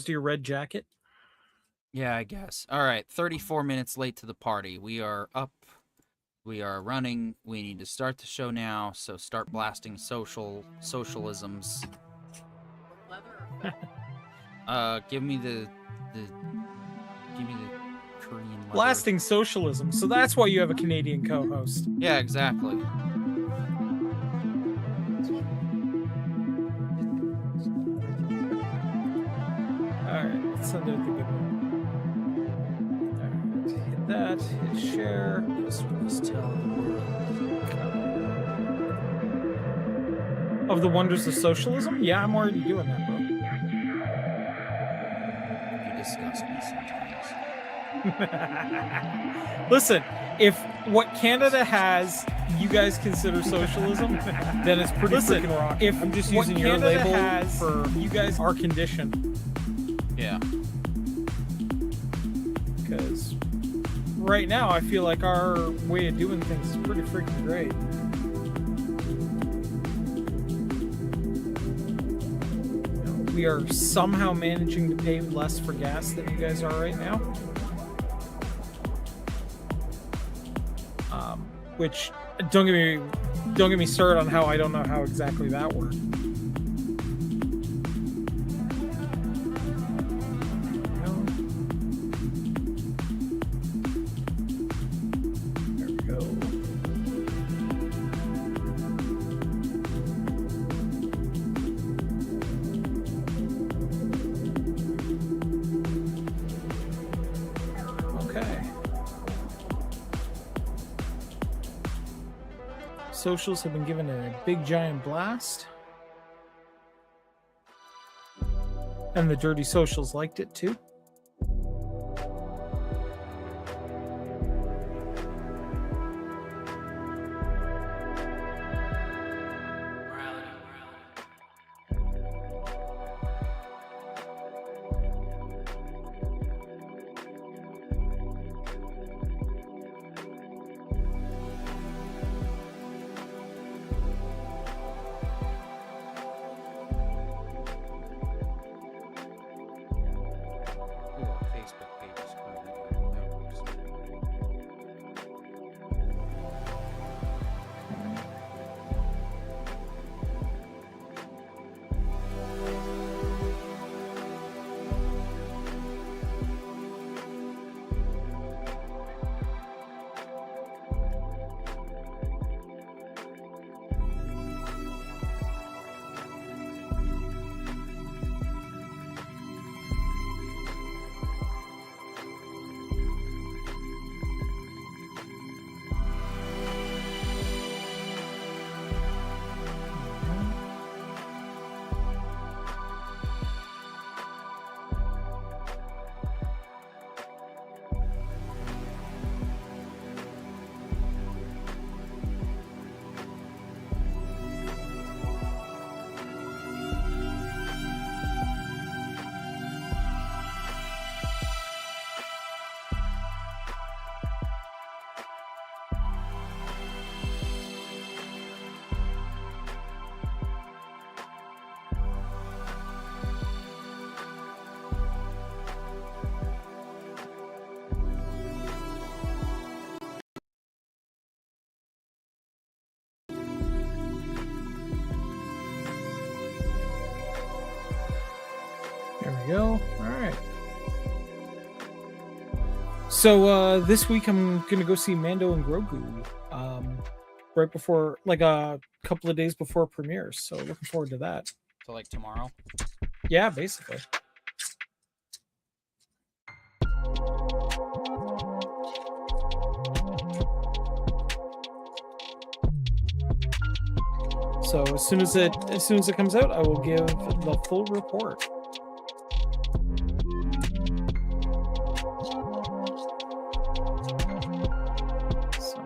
to your red jacket? Yeah, I guess. All right, 34 minutes late to the party. We are up. We are running. We need to start the show now, so start blasting socialisms. Give me the Korean leather. Blasting socialism. So that's why you have a Canadian co-host. Yeah, exactly. Alright, let's send out the good one. Alright, hit that, hit share. Just tell the world of the wonders of socialism? Yeah, I'm already doing that, bro. You disgust me sometimes. Listen, if what Canada has you guys consider socialism, then it's pretty freaking rock. If I'm just using your label for you guys are conditioned. Yeah. Because right now I feel like our way of doing things is pretty freaking great. We are somehow managing to pay less for gas than you guys are right now. Which don't get me started on how I don't know how exactly that worked. There we go. Okay. Socials have been given a big giant blast. And the dirty socials liked it too. There we go. All right. So this week I'm gonna go see Mando and Grogu. Right before, like a couple of days before premieres. So looking forward to that. So like tomorrow? Yeah, basically. So as soon as it comes out, I will give the full report. So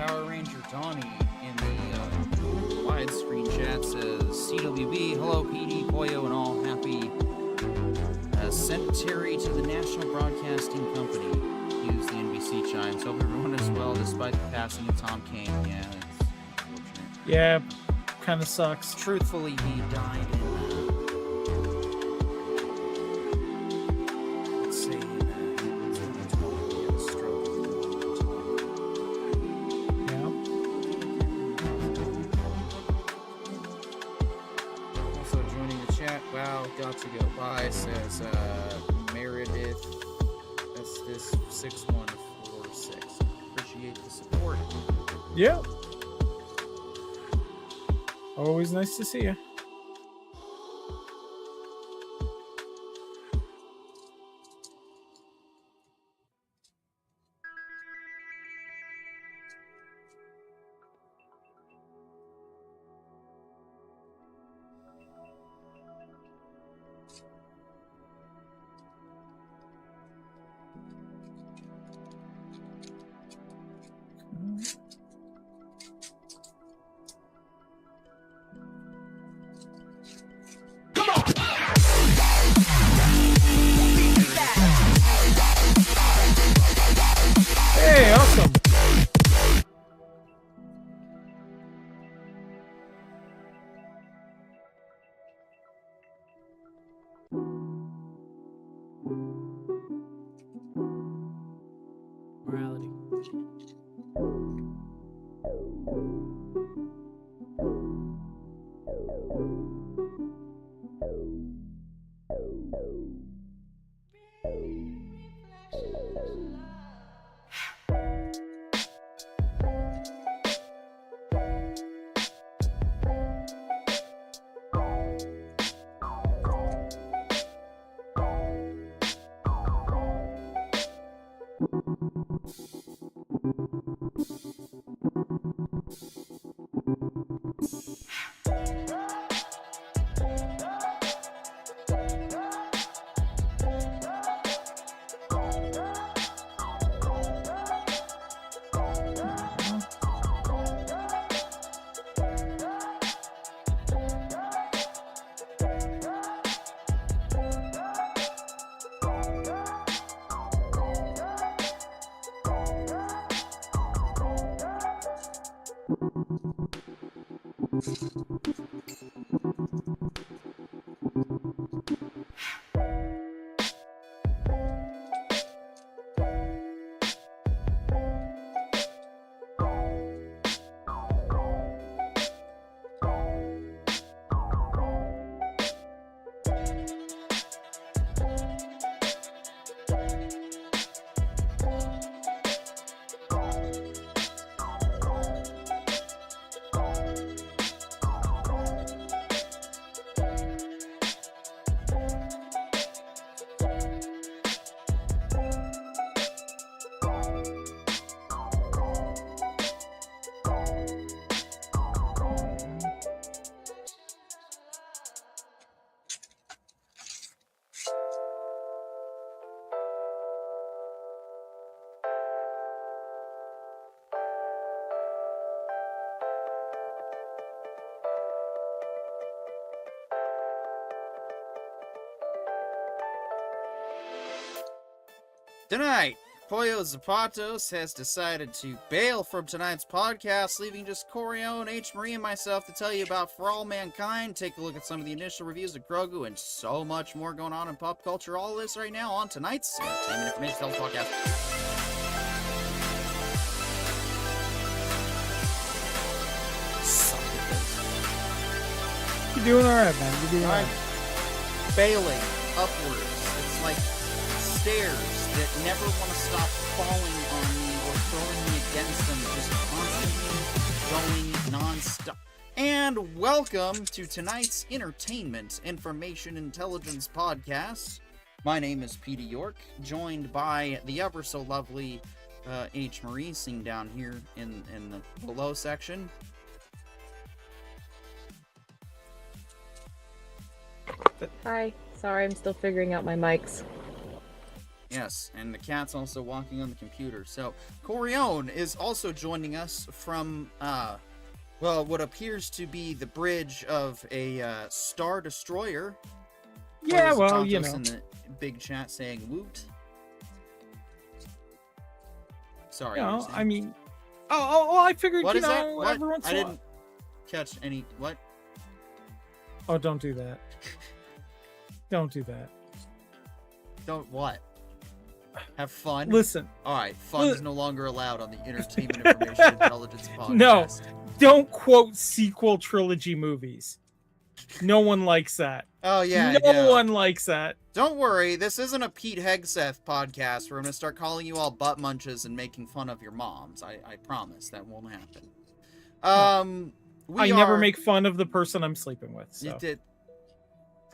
Power Ranger Donnie in the widescreen chat says, CWB, hello PD, Pollo, and all. Happy centenary to the National Broadcasting Company. Use the NBC chimes. Hope everyone is well despite the passing of Tom Kane. Yeah, it's unfortunate. Yeah, kind of sucks. Truthfully, he died in let's say 2012. He had a stroke. Yeah. Also joining the chat, wow, got to go by, says Meredith, that's this 6146. Appreciate the support. Yeah. Always nice to see you. Hey, awesome. Morality. Tonight, Pollo Zapatos has decided to bail from tonight's podcast, leaving just Corio, H. Marie, and myself to tell you about For All Mankind, take a look at some of the initial reviews of Grogu, and so much more going on in pop culture. All this right now on tonight's Entertainment Information Tales Podcast. You're doing alright, man. You're doing alright. Bailing upwards. It's like stairs that never want to stop falling on me or throwing me against them, just constantly going non-stop. And welcome to tonight's Entertainment Information Intelligence Podcast. My name is Peter York, joined by the ever so lovely H. Marie, sitting down here in the below section. Hi. Sorry, I'm still figuring out my mics. Yes, and the cat's also walking on the computer. So Corione is also joining us from what appears to be the bridge of a Star Destroyer. Yeah, well, Tontos in the big chat saying woot. Sorry. I mean, I figured, what is that? What? every once I in a didn't catch any. What? Oh, don't do that. Don't do that. Don't what? Have fun? Listen. All right, fun is no longer allowed on the Entertainment Information Intelligence podcast. No, don't quote sequel trilogy movies. No one likes that. Oh, yeah. No one likes that. Don't worry, this isn't a Pete Hegseth podcast where I'm going to start calling you all butt munches and making fun of your moms. I promise that won't happen. I never make fun of the person I'm sleeping with. So. You did.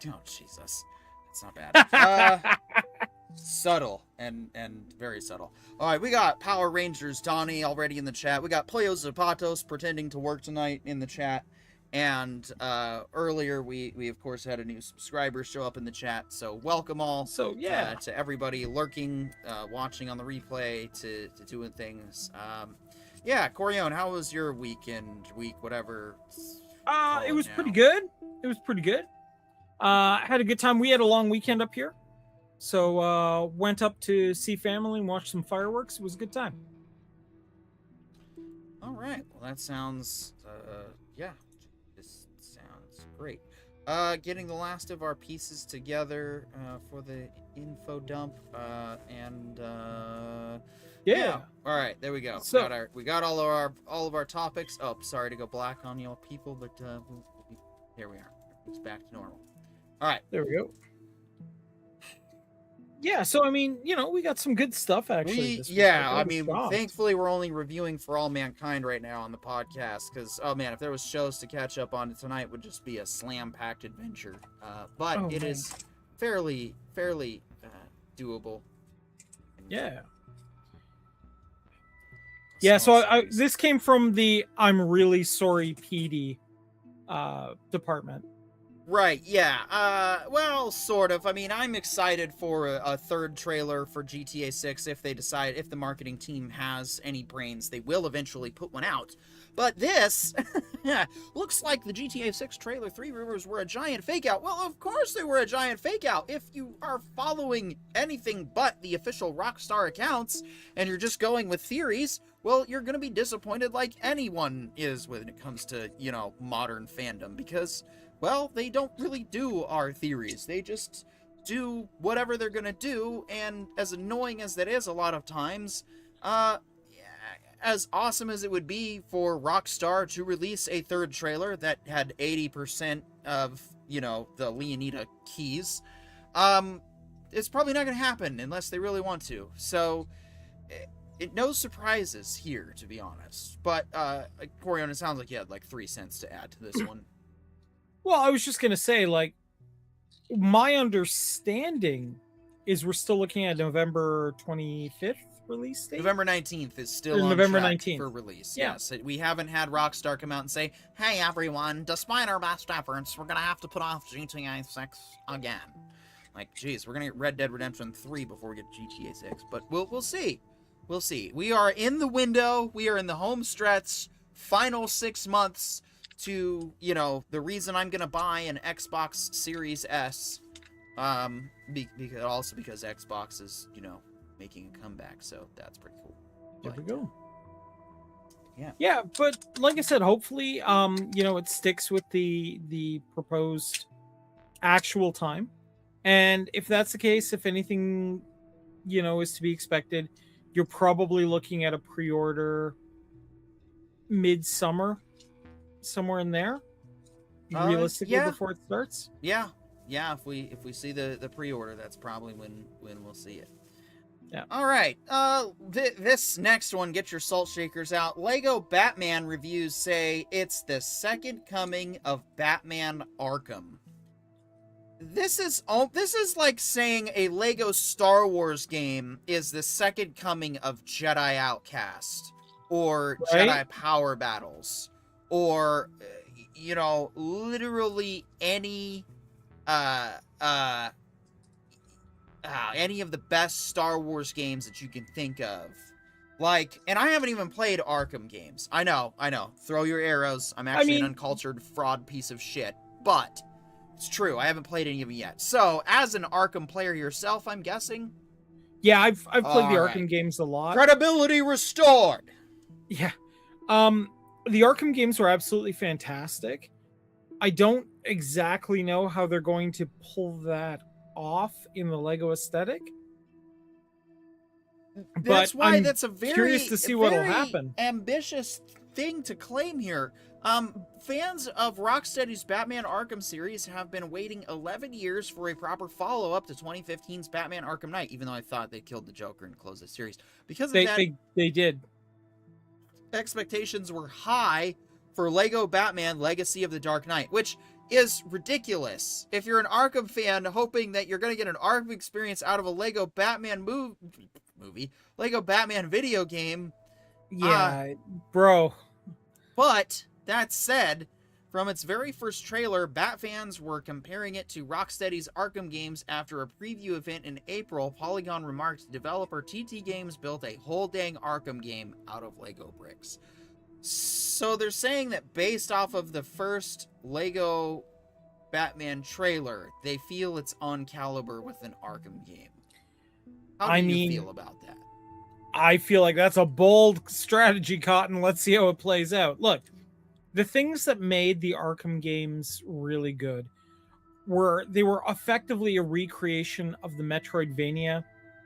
Oh, Jesus. That's not bad. Subtle and very subtle. All right, we got Power Rangers Donnie already in the chat. We got Pollo Zapatos pretending to work tonight in the chat. And earlier we of course had a new subscriber show up in the chat. So welcome all. So yeah, to everybody lurking, watching on the replay, to doing things. Yeah, Corione, how was your week, whatever? It was pretty good. It was pretty good. Had a good time. We had a long weekend up here. So went up to see family and watch some fireworks. It was a good time. All right. Well, that sounds yeah. This sounds great. Getting the last of our pieces together for the info dump yeah. All right, there we go. So we got all of our topics. Oh, sorry to go black on y'all people, but here we are. It's back to normal. All right. There we go. Yeah, so I mean, we got some good stuff actually. Thankfully we're only reviewing For All Mankind right now on the podcast because, oh man, if there was shows to catch up on tonight, it would just be a slam-packed adventure. But it is fairly doable. Yeah. Yeah, so this came from the I'm really sorry PD department. Right, yeah. Well, sort of. I mean, I'm excited for a third trailer for GTA 6 if the marketing team has any brains, they will eventually put one out. But this looks like the GTA 6 trailer 3 rumors were a giant fake out. Well, of course they were a giant fake out. If you are following anything but the official Rockstar accounts and you're just going with theories, well, you're going to be disappointed like anyone is when it comes to, modern fandom because, well, they don't really do our theories. They just do whatever they're going to do, and as annoying as that is a lot of times, as awesome as it would be for Rockstar to release a third trailer that had 80% of, the Leonida keys, it's probably not going to happen unless they really want to. So, no surprises here, to be honest. But, Corione, it sounds like you had, 3 cents to add to this one. Well, I was just going to say, my understanding is we're still looking at November 25th release date? November 19th is still on November track 19th. for release. Yeah. Yes, we haven't had Rockstar come out and say, hey, everyone, despite our best efforts, we're going to have to put off GTA 6 again. Geez, we're going to get Red Dead Redemption 3 before we get GTA 6. But we'll see. We'll see. We are in the window. We are in the home stretch. Final 6 months to, the reason I'm going to buy an Xbox Series S. Because Xbox is, making a comeback, so that's pretty cool. There we go. Yeah, but like I said, hopefully, it sticks with the proposed actual time, and if that's the case, if anything, is to be expected, you're probably looking at a pre-order mid-summer, somewhere in there, realistically, before it starts. Yeah. If we see the pre-order, that's probably when we'll see it. Yeah. All right. This next one, get your salt shakers out. Lego Batman reviews say it's the second coming of Batman Arkham. This is like saying a Lego Star Wars game is the second coming of Jedi Outcast or Jedi Power Battles or literally any any of the best Star Wars games that you can think of. Like, and I haven't even played Arkham games. I know. Throw your arrows. I'm actually an uncultured fraud piece of shit. But it's true. I haven't played any of them yet. So, as an Arkham player yourself, I'm guessing. Yeah, I've played the Arkham games a lot. Credibility restored. Yeah. The Arkham games were absolutely fantastic. I don't exactly know how they're going to pull that off in the Lego aesthetic. That's why I'm that's a very curious to see what'll happen. Ambitious thing to claim here. Fans of Rocksteady's Batman Arkham series have been waiting 11 years for a proper follow-up to 2015's Batman Arkham Knight, even though I thought they killed the Joker and closed the series. Because of that, they did. Expectations were high for Lego Batman Legacy of the Dark Knight, which is ridiculous. If you're an Arkham fan hoping that you're going to get an Arkham experience out of a Lego Batman movie, Lego Batman video game. Yeah, bro. But that said, from its very first trailer, Bat fans were comparing it to Rocksteady's Arkham games after a preview event in April. Polygon remarked developer TT Games built a whole dang Arkham game out of Lego bricks. So they're saying that based off of the first Lego Batman trailer, they feel it's on caliber with an Arkham game. How do you feel about that? I feel like that's a bold strategy, Cotton. Let's see how it plays out. Look, the things that made the Arkham games really good were they were effectively a recreation of the Metroidvania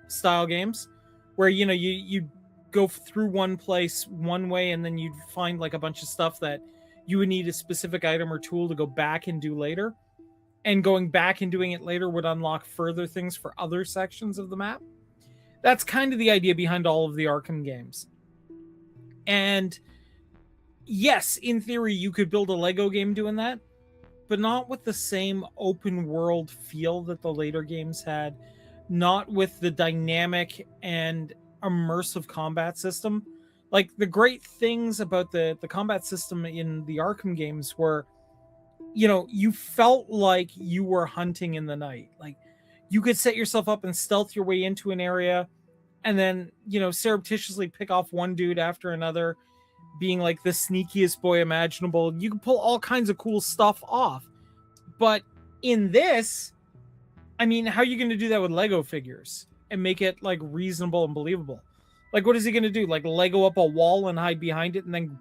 style games, where you go through one place one way and then you'd find like a bunch of stuff that you would need a specific item or tool to go back and do later, and going back and doing it later would unlock further things for other sections of the map. That's kind of the idea behind all of the Arkham games. And yes, in theory, you could build a Lego game doing that, but not with the same open world feel that the later games had, not with the dynamic and immersive combat system. Like, the great things about the combat system in the Arkham games were, you felt like you were hunting in the night. Like, you could set yourself up and stealth your way into an area and then, surreptitiously pick off one dude after another, being like the sneakiest boy imaginable. You can pull all kinds of cool stuff off. But in this, how are you going to do that with Lego figures and make it like reasonable and believable? Like, what is he going to do? Like, Lego up a wall and hide behind it and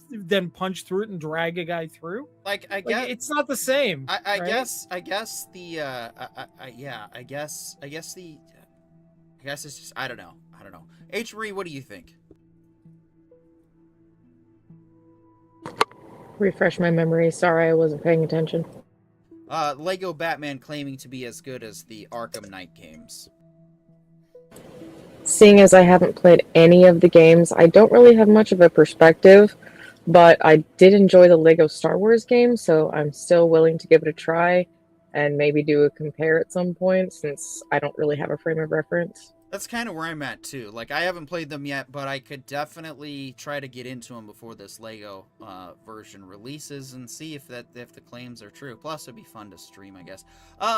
then punch through it and drag a guy through? I guess it's not the same. I right? guess it's just, I don't know. H. Marie, what do you think? Refresh my memory. Sorry, I wasn't paying attention. Lego Batman claiming to be as good as the Arkham Knight games. Seeing as I haven't played any of the games, I don't really have much of a perspective, but I did enjoy the Lego Star Wars game, so I'm still willing to give it a try and maybe do a compare at some point, since I don't really have a frame of reference. That's kind of where I'm at, too. Like, I haven't played them yet, but I could definitely try to get into them before this Lego version releases and see if the claims are true. Plus, it'd be fun to stream, I guess.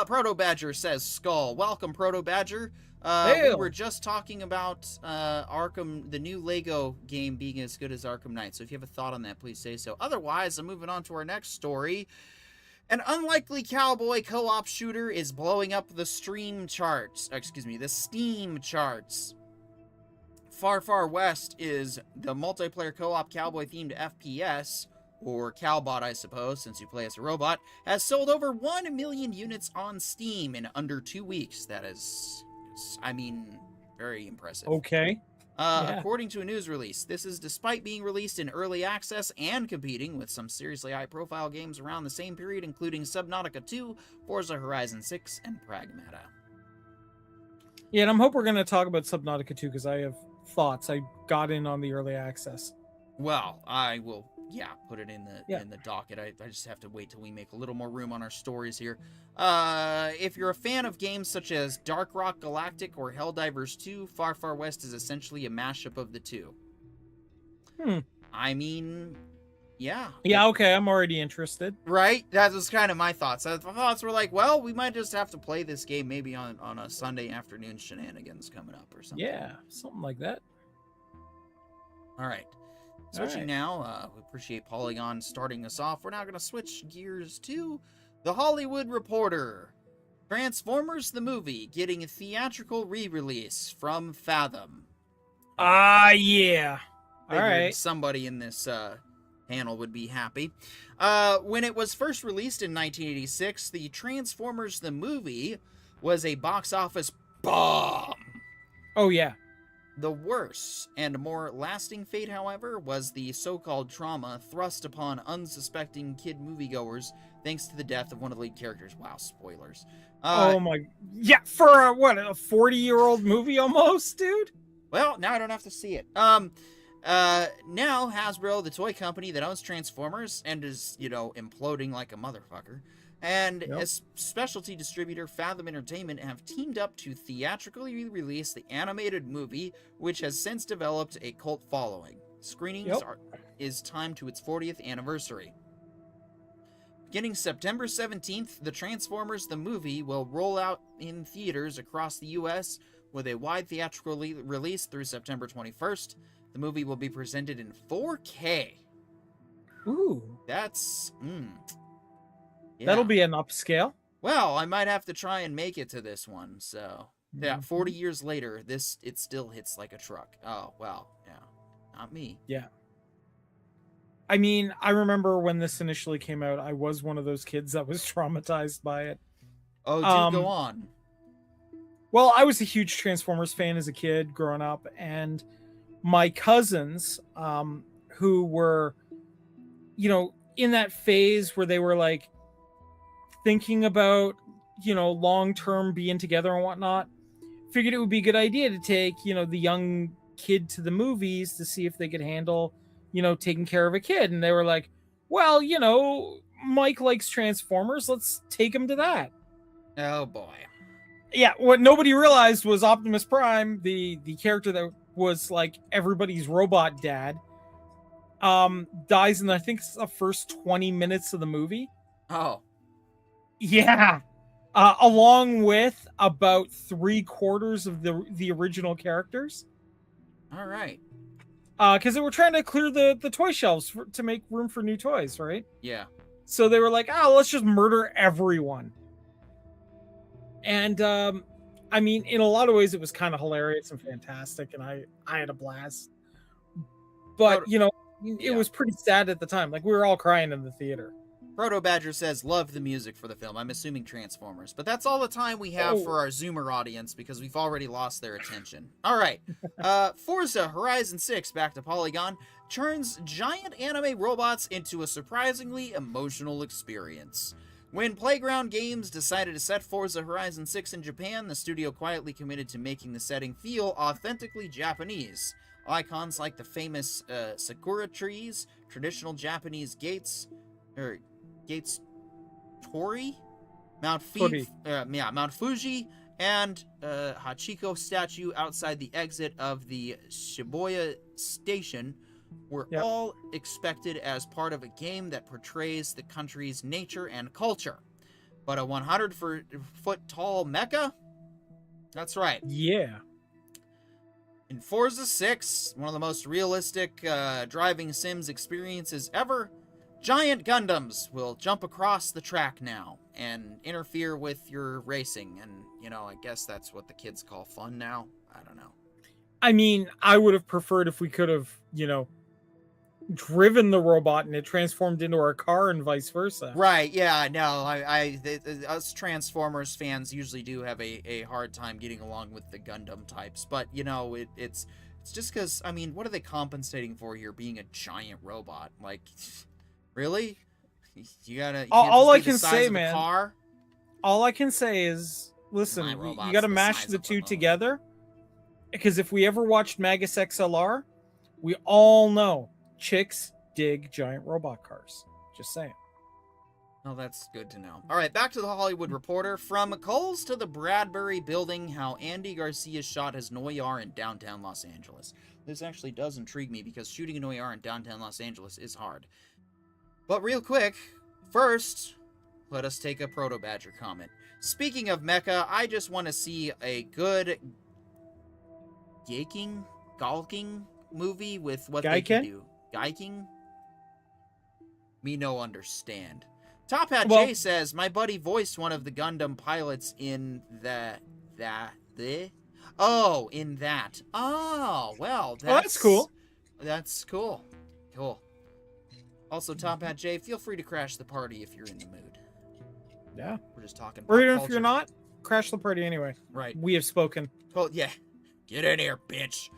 Proto Badger says, Skull. Welcome, Proto Badger. We were just talking about Arkham, the new Lego game being as good as Arkham Knight. So if you have a thought on that, please say so. Otherwise, I'm moving on to our next story. An unlikely cowboy co-op shooter is blowing up the Steam charts. Far Far West is the multiplayer co-op cowboy-themed FPS, or Cowbot, I suppose, since you play as a robot, has sold over 1 million units on Steam in under 2 weeks. That is, very impressive. Okay. According to a news release, this is despite being released in early access and competing with some seriously high-profile games around the same period, including Subnautica 2, Forza Horizon 6, and Pragmata. Yeah, and I'm hoping we're going to talk about Subnautica 2 because I have thoughts. I got in on the early access. Well, I will, put it in the docket. I just have to wait till we make a little more room on our stories here. If you're a fan of games such as Dark Rock Galactic or Helldivers 2, Far Far West is essentially a mashup of the two. Yeah. Yeah, okay, I'm already interested. Right? That was kind of my thoughts. My thoughts were like, well, we might just have to play this game maybe on a Sunday afternoon shenanigans coming up or something. Yeah, something like that. All right. All Switching right. now, we appreciate Polygon starting us off. We're now going to switch gears to The Hollywood Reporter. Transformers the movie getting a theatrical re-release from Fathom. Yeah. All Figured right. somebody in this panel would be happy. When it was first released in 1986, the Transformers the movie was a box office bomb. Oh yeah. The worse and more lasting fate, however, was the so-called trauma thrust upon unsuspecting kid moviegoers thanks to the death of one of the lead characters. Wow, spoilers. Oh my. Yeah, for a 40-year-old movie almost, dude. Well, now I don't have to see it. Now Hasbro, the toy company that owns Transformers and is, imploding like a motherfucker, and a specialty distributor, Fathom Entertainment, have teamed up to theatrically release the animated movie, which has since developed a cult following. Screenings is timed to its 40th anniversary. Beginning September 17th, the Transformers the movie will roll out in theaters across the U.S., with a wide theatrical release through September 21st. The movie will be presented in 4K. Ooh. That's... Yeah. That'll be an upscale. Well, I might have to try and make it to this one, so... Yeah, 40 years later, it still hits like a truck. Oh, well, yeah. Not me. Yeah. I mean, I remember when this initially came out, I was one of those kids that was traumatized by it. Oh, go on. Well, I was a huge Transformers fan as a kid growing up, and my cousins, who were, in that phase where they were like thinking about, long-term being together and whatnot, figured it would be a good idea to take, the young kid to the movies to see if they could handle, taking care of a kid. And they were like, well, Mike likes Transformers. Let's take him to that. Oh, boy. Yeah, what nobody realized was Optimus Prime, the character that was like everybody's robot dad, dies in, I think, it's the first 20 minutes of the movie. Oh. Yeah. Along with about 3/4 of the original characters. All right. Because they were trying to clear the toy shelves to make room for new toys, right? Yeah. So they were like, let's just murder everyone. And I mean, in a lot of ways, it was kind of hilarious and fantastic, and I had a blast. But it was pretty sad at the time. Like, we were all crying in the theater. Proto Badger says, love the music for the film. I'm assuming Transformers. But that's all the time we have for our Zoomer audience, because we've already lost their attention. All right. Forza Horizon 6, back to Polygon, turns giant anime robots into a surprisingly emotional experience. When Playground Games decided to set Forza Horizon 6 in Japan, the studio quietly committed to making the setting feel authentically Japanese. Icons like the famous sakura trees, traditional Japanese gates Tori, Mount Fuji, and Hachiko statue outside the exit of the Shibuya station were all expected as part of a game that portrays the country's nature and culture. But a 100-foot tall mecha? That's right. Yeah. In Forza 6, one of the most realistic driving sims experiences ever, giant Gundams will jump across the track now and interfere with your racing. And, I guess that's what the kids call fun now. I don't know. I mean, I would have preferred if we could have, driven the robot and it transformed into our car and vice versa. Right, yeah, no, us Transformers fans usually do have a hard time getting along with the Gundam types, but, it's just because, I mean, what are they compensating for here, being a giant robot? Like, really? You gotta... All I can say, man, all I can say is, listen, you gotta mash the two together, because if we ever watched Magus XLR, we all know chicks dig giant robot cars. Just saying. Oh, that's good to know. All right, back to the Hollywood Reporter. From Coles to the Bradbury Building, how Andy Garcia shot his noir in downtown Los Angeles. This actually does intrigue me, because shooting a noir in downtown Los Angeles is hard. But real quick, first, let us take a Proto Badger comment. Speaking of mecha, I just want to see a good gawking movie with what they can Gaiken? do. Gaiking? Me no understand. Top Hat Well- J says, my buddy voiced one of the Gundam pilots in in that. Oh, well, that's cool. That's cool. Cool. Also, Top Hat J, feel free to crash the party if you're in the mood. Yeah. We're just talking Or pop even if culture. you're not, crash the party anyway. Right. We have spoken. Oh, yeah. Get in here, bitch.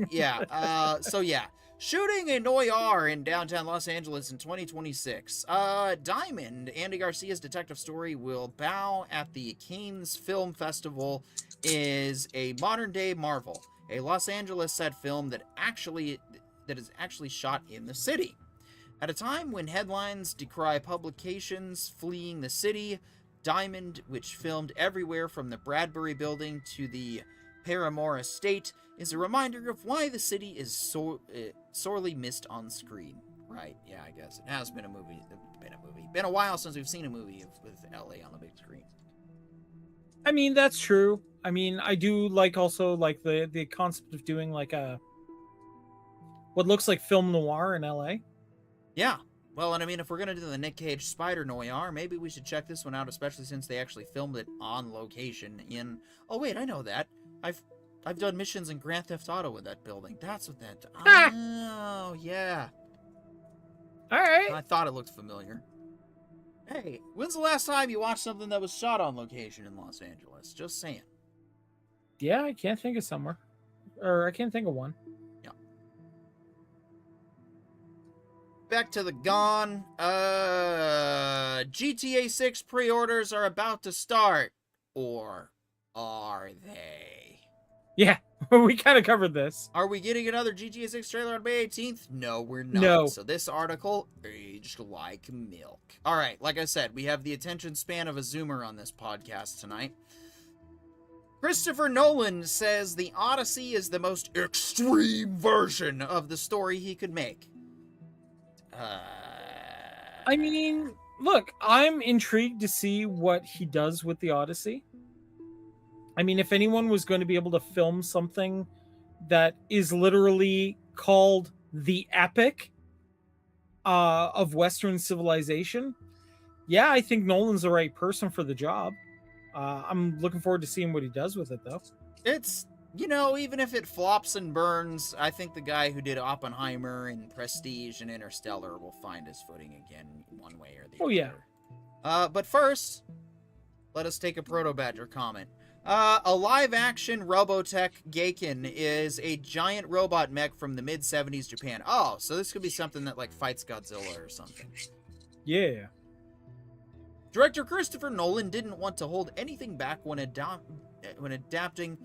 Yeah. So, yeah. Shooting a noir in downtown Los Angeles in 2026. Diamond, Andy Garcia's detective story, will bow at the Cannes Film Festival, is a modern-day marvel. A Los Angeles set film that is actually shot in the city. At a time when headlines decry publications fleeing the city, Diamond, which filmed everywhere from the Bradbury Building to the Paramore Estate, is a reminder of why the city is sorely missed on screen. Right, yeah, I guess. It has been a movie. Been a while since we've seen a movie with LA on the big screen. I mean, that's true. I mean, I do like also like the concept of doing like a what looks like film noir in LA. Yeah. Well, and I mean, if we're going to do the Nick Cage Spider Noir, maybe we should check this one out, especially since they actually filmed it on location in... Oh, wait, I know that. I've done missions in Grand Theft Auto with that building. That's what that... Oh, yeah. All right. I thought it looked familiar. Hey, when's the last time you watched something that was shot on location in Los Angeles? Just saying. Yeah, I can't think of somewhere. Or I can't think of one. Back to the Gone. GTA 6 pre-orders are about to start. Or are they? Yeah, we kind of covered this. Are we getting another GTA 6 trailer on May 18th? No, we're not. No. So this article aged like milk. All right, like I said, we have the attention span of a Zoomer on this podcast tonight. Christopher Nolan says the Odyssey is the most extreme version of the story he could make. I mean, look, I'm intrigued to see what he does with the Odyssey. I mean, if anyone was going to be able to film something that is literally called the epic of Western civilization, yeah, I think Nolan's the right person for the job. I'm looking forward to seeing what he does with it, though. It's, you know, even if it flops and burns, I think the guy who did Oppenheimer and Prestige and Interstellar will find his footing again one way or the other. Oh, yeah. But first, let us take a Proto Badger comment. A live-action Robotech Gaiken is a giant robot mech from the mid-70s Japan. Oh, so this could be something that, like, fights Godzilla or something. Yeah. Director Christopher Nolan didn't want to hold anything back when adapting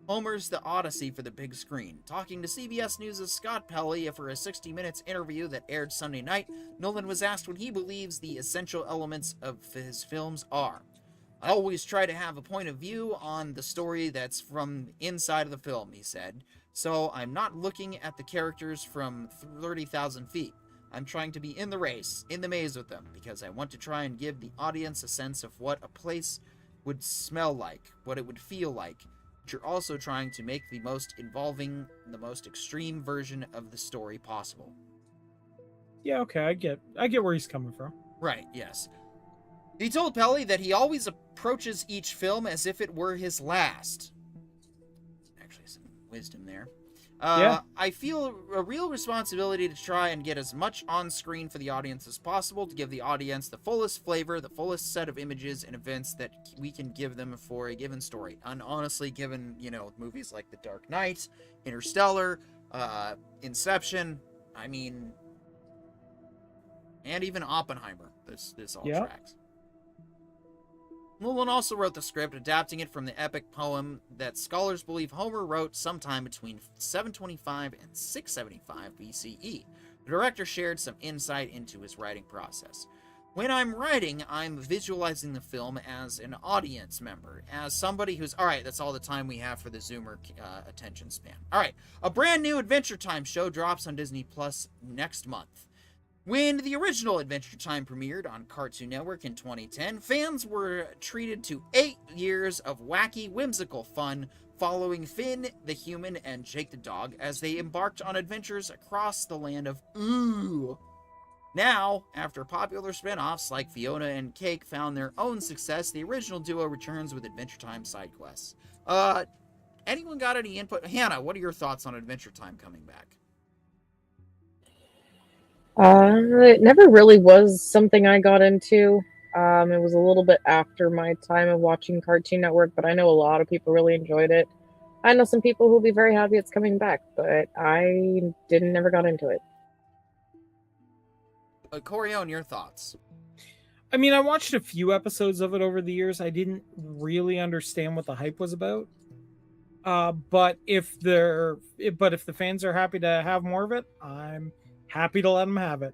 Homer's The Odyssey for the big screen. Talking to CBS News' Scott Pelley for a 60 Minutes interview that aired Sunday night, Nolan was asked what he believes the essential elements of his films are. I always try to have a point of view on the story that's from inside of the film, he said. So I'm not looking at the characters from 30,000 feet. I'm trying to be in the race, in the maze with them, because I want to try and give the audience a sense of what a place would smell like, what it would feel like. But you're also trying to make the most involving, the most extreme version of the story possible. Yeah, okay, I get where he's coming from. Right, yes. He told Pelley that he always approaches each film as if it were his last. Actually, some wisdom there. Yeah. I feel a real responsibility to try and get as much on screen for the audience as possible, to give the audience the fullest flavor, the fullest set of images and events that we can give them for a given story. And honestly, given, you know, movies like The Dark Knight, Interstellar, Inception, I mean, and even Oppenheimer, this all tracks. Nolan also wrote the script, adapting it from the epic poem that scholars believe Homer wrote sometime between 725 and 675 BCE. The director shared some insight into his writing process. When I'm writing, I'm visualizing the film as an audience member, as somebody who's... Alright, that's all the time we have for the Zoomer attention span. Alright, a brand new Adventure Time show drops on Disney Plus next month. When the original Adventure Time premiered on Cartoon Network in 2010, fans were treated to 8 years of wacky, whimsical fun following Finn the human and Jake the dog as they embarked on adventures across the land of Ooh. Now, after popular spin-offs like Fiona and Cake found their own success, the original duo returns with Adventure Time side quests. Anyone got any input? Hannah, what are your thoughts on Adventure Time coming back? It never really was something I got into. It was a little bit after my time of watching Cartoon Network, but I know a lot of people really enjoyed it. I know some people who'll be very happy it's coming back, but I didn't never got into it. Corione, your thoughts? I mean, I watched a few episodes of it over the years. I didn't really understand what the hype was about. But if the fans are happy to have more of it, I'm happy to let them have it.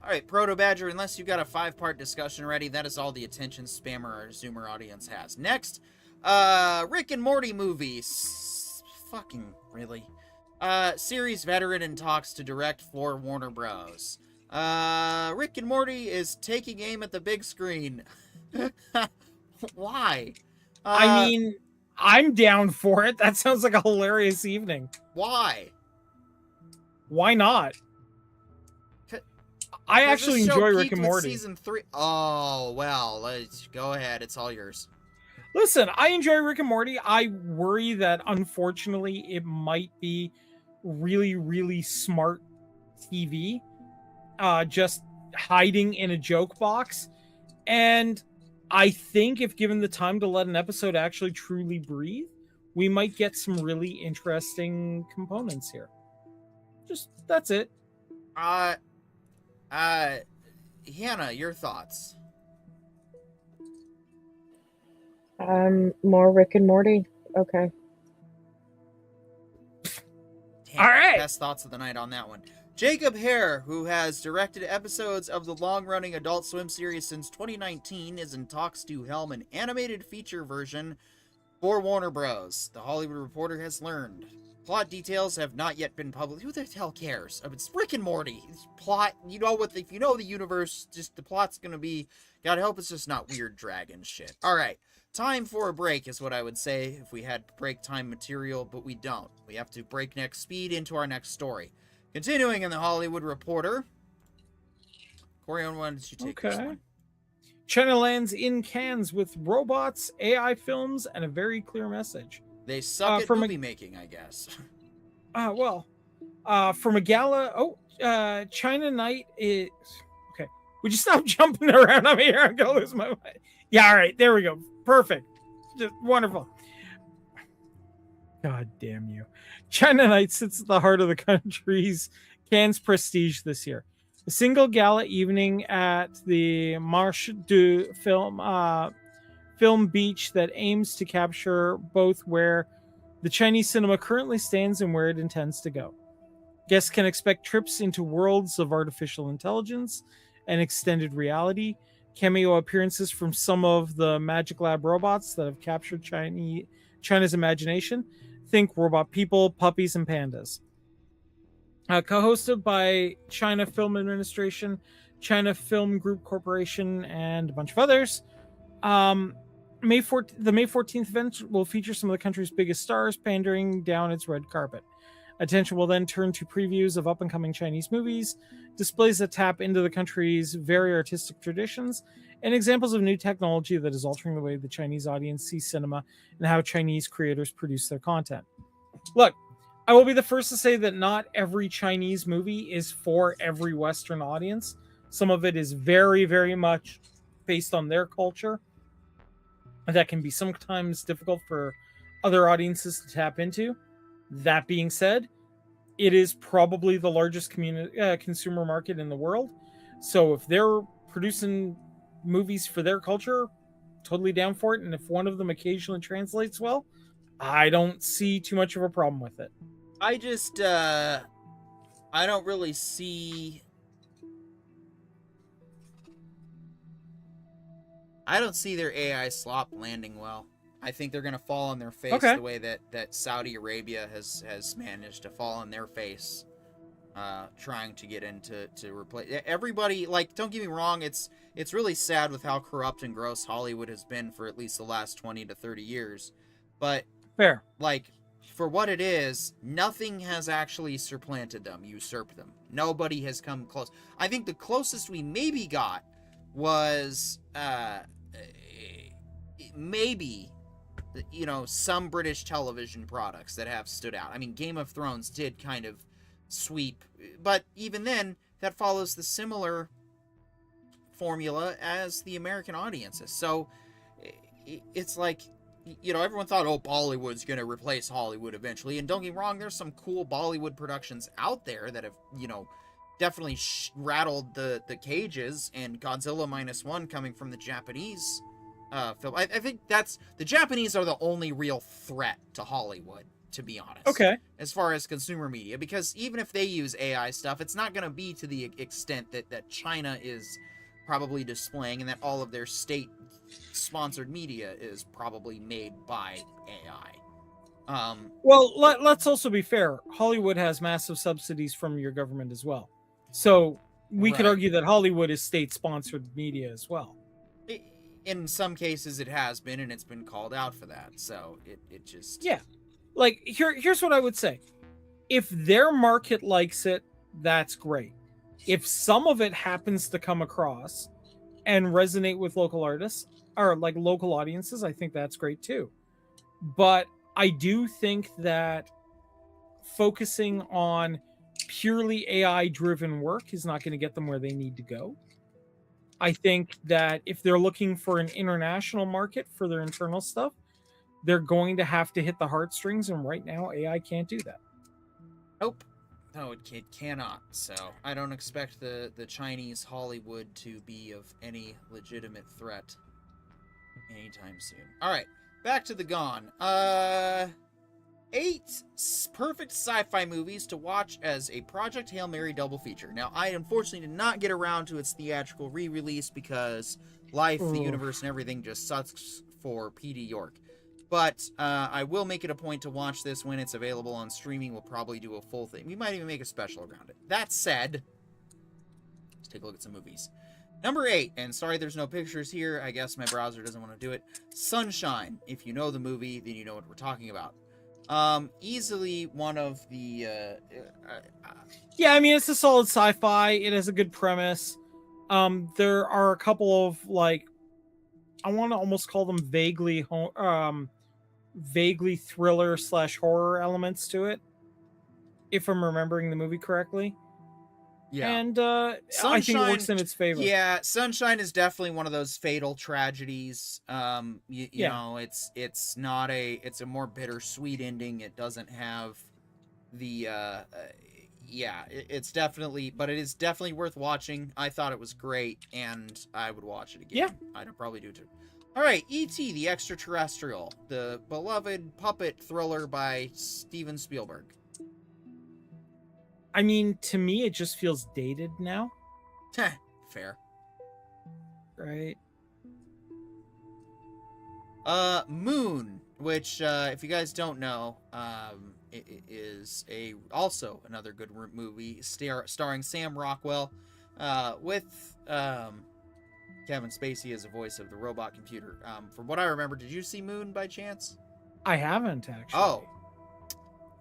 All right, Proto Badger, unless you've got a 5-part discussion ready, that is all the attention spammer our Zoomer audience has. Next, Rick and Morty movies. Fucking really. Series veteran in talks to direct for Warner Bros. Rick and Morty is taking aim at the big screen. Why? I mean, I'm down for it. That sounds like a hilarious evening. Why? Why not? I actually enjoy Rick and Morty. Season 3. Oh, well, let's go ahead. It's all yours. Listen, I enjoy Rick and Morty. I worry that, unfortunately, it might be really, really smart TV, just hiding in a joke box. And I think if given the time to let an episode actually truly breathe, we might get some really interesting components here. Just, that's it. Hannah, your thoughts? More Rick and Morty. Okay. Damn, all right. Best thoughts of the night on that one. Jacob Hare, who has directed episodes of the long-running Adult Swim series since 2019, is in talks to helm an animated feature version for Warner Bros. The Hollywood Reporter has learned. Plot details have not yet been published. Who the hell cares? It's Rick and Morty. It's plot, you know what? If you know the universe, just the plot's gonna be. God help it's just not weird dragon shit. All right, time for a break is what I would say if we had break time material, but we don't. We have to breakneck speed into our next story. Continuing in the Hollywood Reporter. Corione, why don't you take this one? China lands in Cannes with robots, AI films, and a very clear message. They suck at movie making, I guess. From a gala. China Night is okay. Would you stop jumping around? I'm here. I'm gonna lose my mind. Yeah, all right. There we go. Perfect. Just wonderful. God damn you. China Night sits at the heart of the country's Cannes prestige this year. A single gala evening at the Marche du Film Beach that aims to capture both where the Chinese cinema currently stands and where it intends to go. Guests can expect trips into worlds of artificial intelligence and extended reality, cameo appearances from some of the Magic Lab robots that have captured China's imagination. Think robot people, puppies, and pandas. Co-hosted by China Film Administration, China Film Group Corporation, and a bunch of others. The May 14th event will feature some of the country's biggest stars pandering down its red carpet. Attention will then turn to previews of up-and-coming Chinese movies, displays that tap into the country's very artistic traditions, and examples of new technology that is altering the way the Chinese audience sees cinema and how Chinese creators produce their content. Look, I will be the first to say that not every Chinese movie is for every Western audience. Some of it is very, very much based on their culture. That can be sometimes difficult for other audiences to tap into. That being said, it is probably the largest consumer market in the world. So if they're producing movies for their culture, totally down for it. And if one of them occasionally translates well, I don't see too much of a problem with it. I just, I don't really see... I don't see their AI slop landing well. I think they're going to fall on their face the way that Saudi Arabia has managed to fall on their face trying to get into to replace everybody. Like, don't get me wrong, it's really sad with how corrupt and gross Hollywood has been for at least the last 20 to 30 years. But Fair. like, for what it is, nothing has actually supplanted them, usurped them. Nobody has come close. I think the closest we maybe got was maybe, you know, some British television products that have stood out. I mean, Game of Thrones did kind of sweep, but even then, that follows the similar formula as the American audiences. So it's like, you know, everyone thought, oh, Bollywood's going to replace Hollywood eventually. And don't get me wrong, there's some cool Bollywood productions out there that have, you know, definitely rattled the cages. And Godzilla -1 coming from the Japanese film. I think that's, the Japanese are the only real threat to Hollywood, to be honest. Okay. As far as consumer media. Because even if they use AI stuff, it's not going to be to the extent that China is probably displaying, and that all of their state-sponsored media is probably made by AI. Well, let's also be fair. Hollywood has massive subsidies from your government as well. So we could Right. argue that Hollywood is state-sponsored media as well. In some cases, it has been, and it's been called out for that. So it just... Yeah. Like, here's what I would say. If their market likes it, that's great. If some of it happens to come across and resonate with local artists or like local audiences, I think that's great too. But I do think that focusing on purely AI driven work is not going to get them where they need to go. I think that if they're looking for an international market for their internal stuff, they're going to have to hit the heartstrings, and right now AI can't do that. Nope. No, it cannot. So I don't expect the Chinese Hollywood to be of any legitimate threat anytime soon. All right, back to the Gone. 8 perfect sci-fi movies to watch as a Project Hail Mary double feature. Now, I unfortunately did not get around to its theatrical re-release because life, the universe, and everything just sucks for P.D. York. But I will make it a point to watch this when it's available on streaming. We'll probably do a full thing. We might even make a special around it. That said, let's take a look at some movies. Number 8, and sorry there's no pictures here. I guess my browser doesn't want to do it. Sunshine. If you know the movie, then you know what we're talking about. Easily one of the... Yeah, I mean, it's a solid sci-fi. It has a good premise. There are a couple of, like, I want to almost call them vaguely thriller / horror elements to it, if I'm remembering the movie correctly. Yeah. And I think it works in its favor. Yeah, Sunshine is definitely one of those fatal tragedies. You know, it's not it's a more bittersweet ending. It doesn't have the it's definitely, but it is definitely worth watching. I thought it was great, and I would watch it again. Yeah. I'd probably do too. All right, E.T. the Extraterrestrial, the beloved puppet thriller by Steven Spielberg. I mean, to me, it just feels dated now. Fair. Right. Moon, which, if you guys don't know, it is also another good movie starring Sam Rockwell, with Kevin Spacey as the voice of the robot computer. From what I remember, did you see Moon by chance? I haven't, actually. Oh.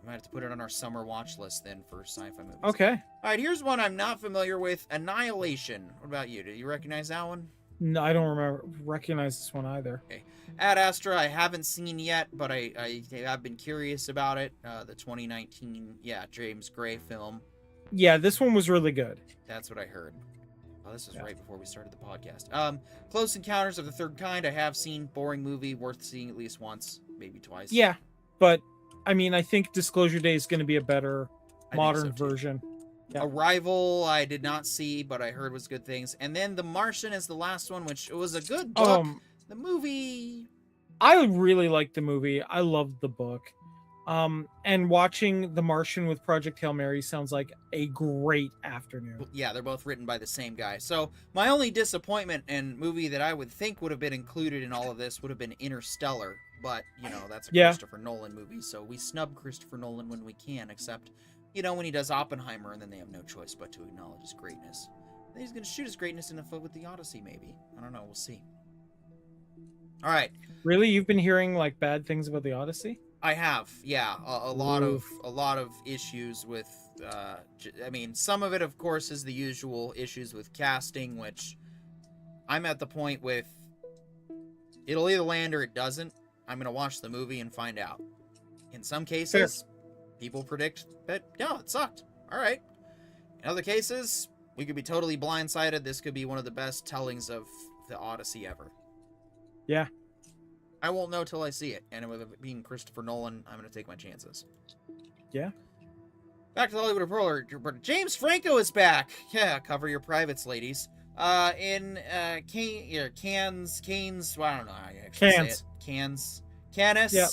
We might have to put it on our summer watch list then for sci-fi movies. Okay. All right, here's one I'm not familiar with. Annihilation. What about you? Do you recognize that one? No, I don't recognize this one either. Okay. Ad Astra, I haven't seen yet, but I've been curious about it. The 2019, James Gray film. Yeah, this one was really good. That's what I heard. Oh, this was right before we started the podcast. Close Encounters of the Third Kind, I have seen. Boring movie, worth seeing at least once, maybe twice. Yeah, but I mean, I think Disclosure Day is going to be a better modern so, version. Yeah. Arrival, I did not see, but I heard was good things. And then The Martian is the last one, which was a good book. The movie... I really liked the movie. I loved the book. And watching The Martian with Project Hail Mary sounds like a great afternoon. Yeah, they're both written by the same guy. So my only disappointment and movie that I would think would have been included in all of this would have been Interstellar. But, you know, that's a Christopher Nolan movie, so we snub Christopher Nolan when we can, except You know, when he does Oppenheimer, and then they have no choice but to acknowledge his greatness. And he's going to shoot his greatness in the foot with the Odyssey, maybe. I don't know. We'll see. All right. Really, you've been hearing like bad things about the Odyssey? I have, yeah, a lot of issues with. I mean, some of it, of course, is the usual issues with casting, which I'm at the point with. It'll either land or it doesn't. I'm gonna watch the movie and find out. In some cases, people predict that no, it sucked. All right. In other cases, we could be totally blindsided. This could be one of the best tellings of the Odyssey ever. Yeah. I won't know till I see it, and with it being Christopher Nolan, I'm going to take my chances. Yeah. Back to the Hollywood Reporter. James Franco is back. Yeah, cover your privates, ladies. In Cannes, well, I don't know how you actually say it. Cannes. Yep.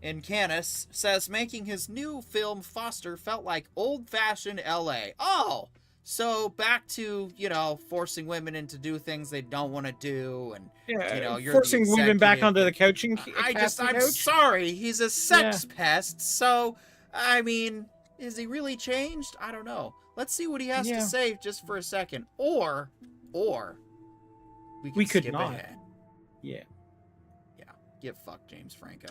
In Cannes, says making his new film Foster felt like old-fashioned L.A. Oh, so back to, you know, forcing women into do things they don't want to do, and Yeah, you know, you're forcing the women back executive. onto the couching. I'm sorry, he's a sex pest. So, I mean, is he really changed? I don't know. Let's see what he has to say just for a second, or we could skip not. ahead. Yeah. Give fuck James Franco.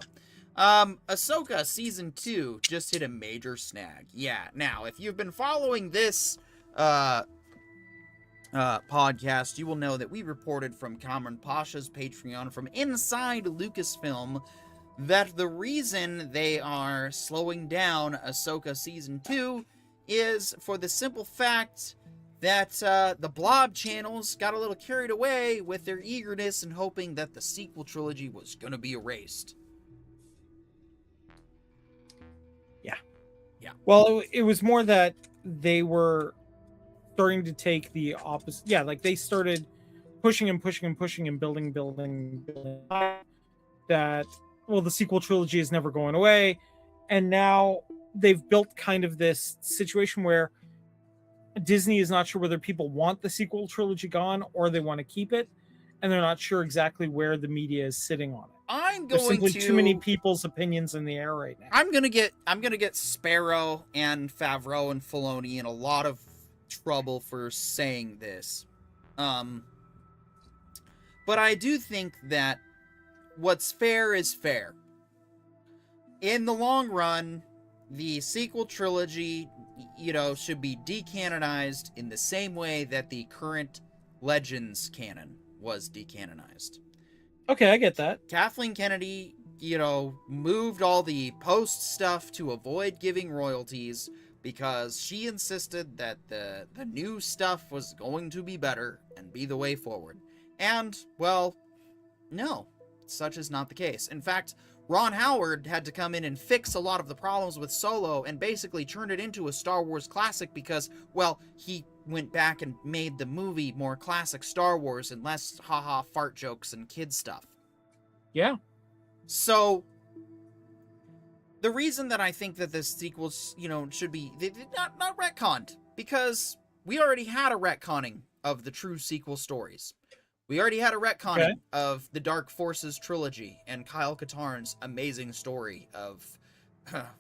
Ahsoka season 2 just hit a major snag. Yeah. Now, if you've been following this podcast, you will know that we reported from Cameron Pasha's Patreon from inside Lucasfilm that the reason they are slowing down Ahsoka season 2 is for the simple fact that the Blob channels got a little carried away with their eagerness and hoping that the sequel trilogy was going to be erased. Yeah. Well, it was more that they were starting to take the opposite. Yeah, like they started pushing and building. That, well, the sequel trilogy is never going away. And now they've built kind of this situation where Disney is not sure whether people want the sequel trilogy gone or they want to keep it. And they're not sure exactly where the media is sitting on it. There's simply too many people's opinions in the air right now. I'm gonna get Sparrow and Favreau and Filoni in a lot of trouble for saying this. But I do think that what's fair is fair. In the long run, the sequel trilogy, you know, should be decanonized in the same way that the current Legends canon was decanonized. Okay, I get that. Kathleen Kennedy, you know, moved all the post stuff to avoid giving royalties because she insisted that the new stuff was going to be better and be the way forward. And, well, no, such is not the case. In fact, Ron Howard had to come in and fix a lot of the problems with Solo and basically turn it into a Star Wars classic because, well, he went back and made the movie more classic Star Wars and less haha fart jokes and kid stuff. Yeah. So, the reason that I think that this sequel, you know, should be not retconned, because we already had a retconning of the true sequel stories. We already had a retconning of the Dark Forces trilogy and Kyle Katarn's amazing story of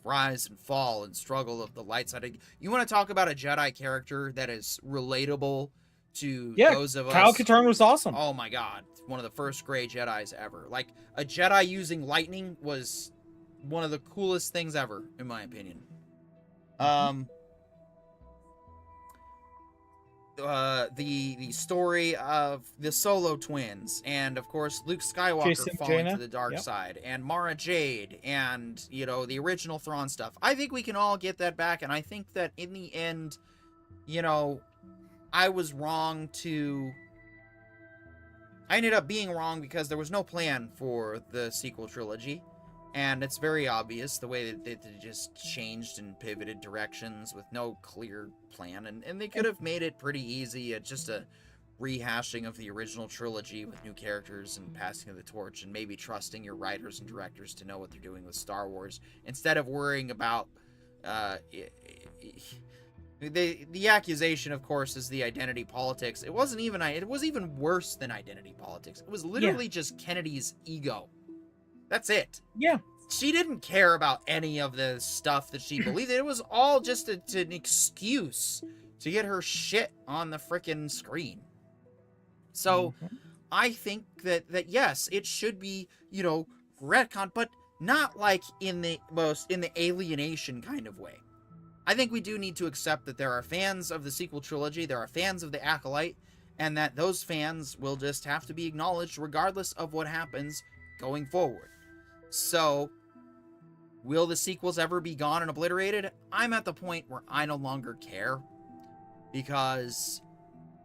rise and fall and struggle of the light side. You want to talk about a Jedi character that is relatable to those of us? Kyle Katarn was awesome. Oh my god. One of the first gray Jedis ever. Like, a Jedi using lightning was one of the coolest things ever, in my opinion. The story of the Solo twins, and of course Luke Skywalker falling to the dark side, and Mara Jade, and, you know, the original Thrawn stuff. I think we can all get that back, and I think that in the end, you know, I ended up being wrong because there was no plan for the sequel trilogy. And it's very obvious the way that they just changed and pivoted directions with no clear plan. And they could have made it pretty easy. Just a rehashing of the original trilogy with new characters and passing of the torch and maybe trusting your writers and directors to know what they're doing with Star Wars instead of worrying about the accusation, of course, is the identity politics. It was even worse than identity politics. It was literally just Kennedy's ego. That's it. Yeah. she didn't care about any of the stuff that she believed. It was all just an excuse to get her shit on the frickin' screen. So I think that yes, it should be, retcon, but not like in the alienation kind of way. I think we do need to accept that there are fans of the sequel trilogy, there are fans of the Acolyte, and that those fans will just have to be acknowledged regardless of what happens going forward. So, will the sequels ever be gone and obliterated? I'm at the point where I no longer care. Because,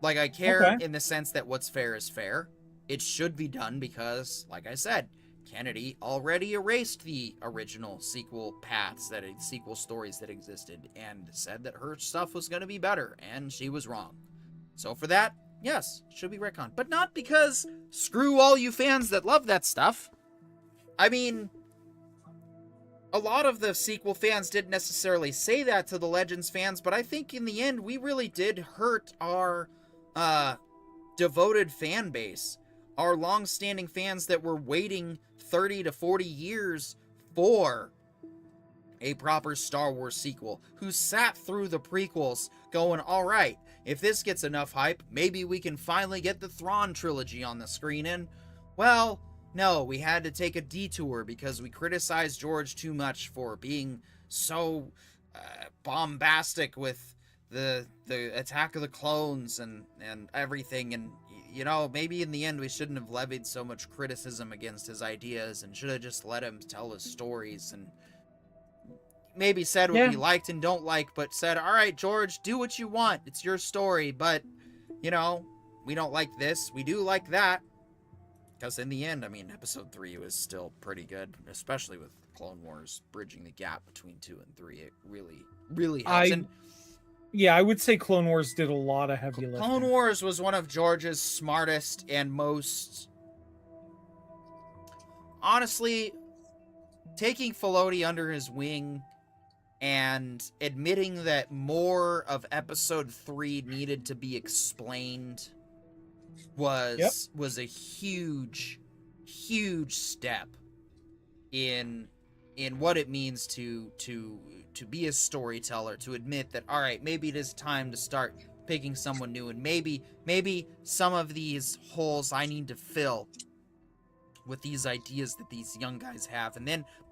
I care in the sense that what's fair is fair. It should be done because, like I said, Kennedy already erased the original sequel paths, sequel stories that existed, and said that her stuff was going to be better, and she was wrong. So for that, yes, should be retcon. But not because screw all you fans that love that stuff. I mean, a lot of the sequel fans didn't necessarily say that to the Legends fans, but I think in the end, we really did hurt our devoted fan base. Our long-standing fans that were waiting 30 to 40 years for a proper Star Wars sequel, who sat through the prequels going, all right, if this gets enough hype, maybe we can finally get the Thrawn trilogy on the screen. And, well, no, we had to take a detour because we criticized George too much for being so bombastic with the Attack of the Clones and everything. And, maybe in the end we shouldn't have levied so much criticism against his ideas and should have just let him tell his stories and maybe said what we liked and don't like, but said, all right, George, do what you want. It's your story, but, we don't like this. We do like that. Because in the end, I mean, episode 3 was still pretty good, especially with Clone Wars bridging the gap between 2 and 3. It really, really helps. I would say Clone Wars did a lot of heavy lifting. Clone Wars was one of George's smartest and most... Honestly, taking Filoni under his wing and admitting that more of episode 3 needed to be explained was a huge step in what it means to be a storyteller, to admit that, all right, maybe it is time to start picking someone new, and maybe some of these holes I need to fill with these ideas that these young guys have.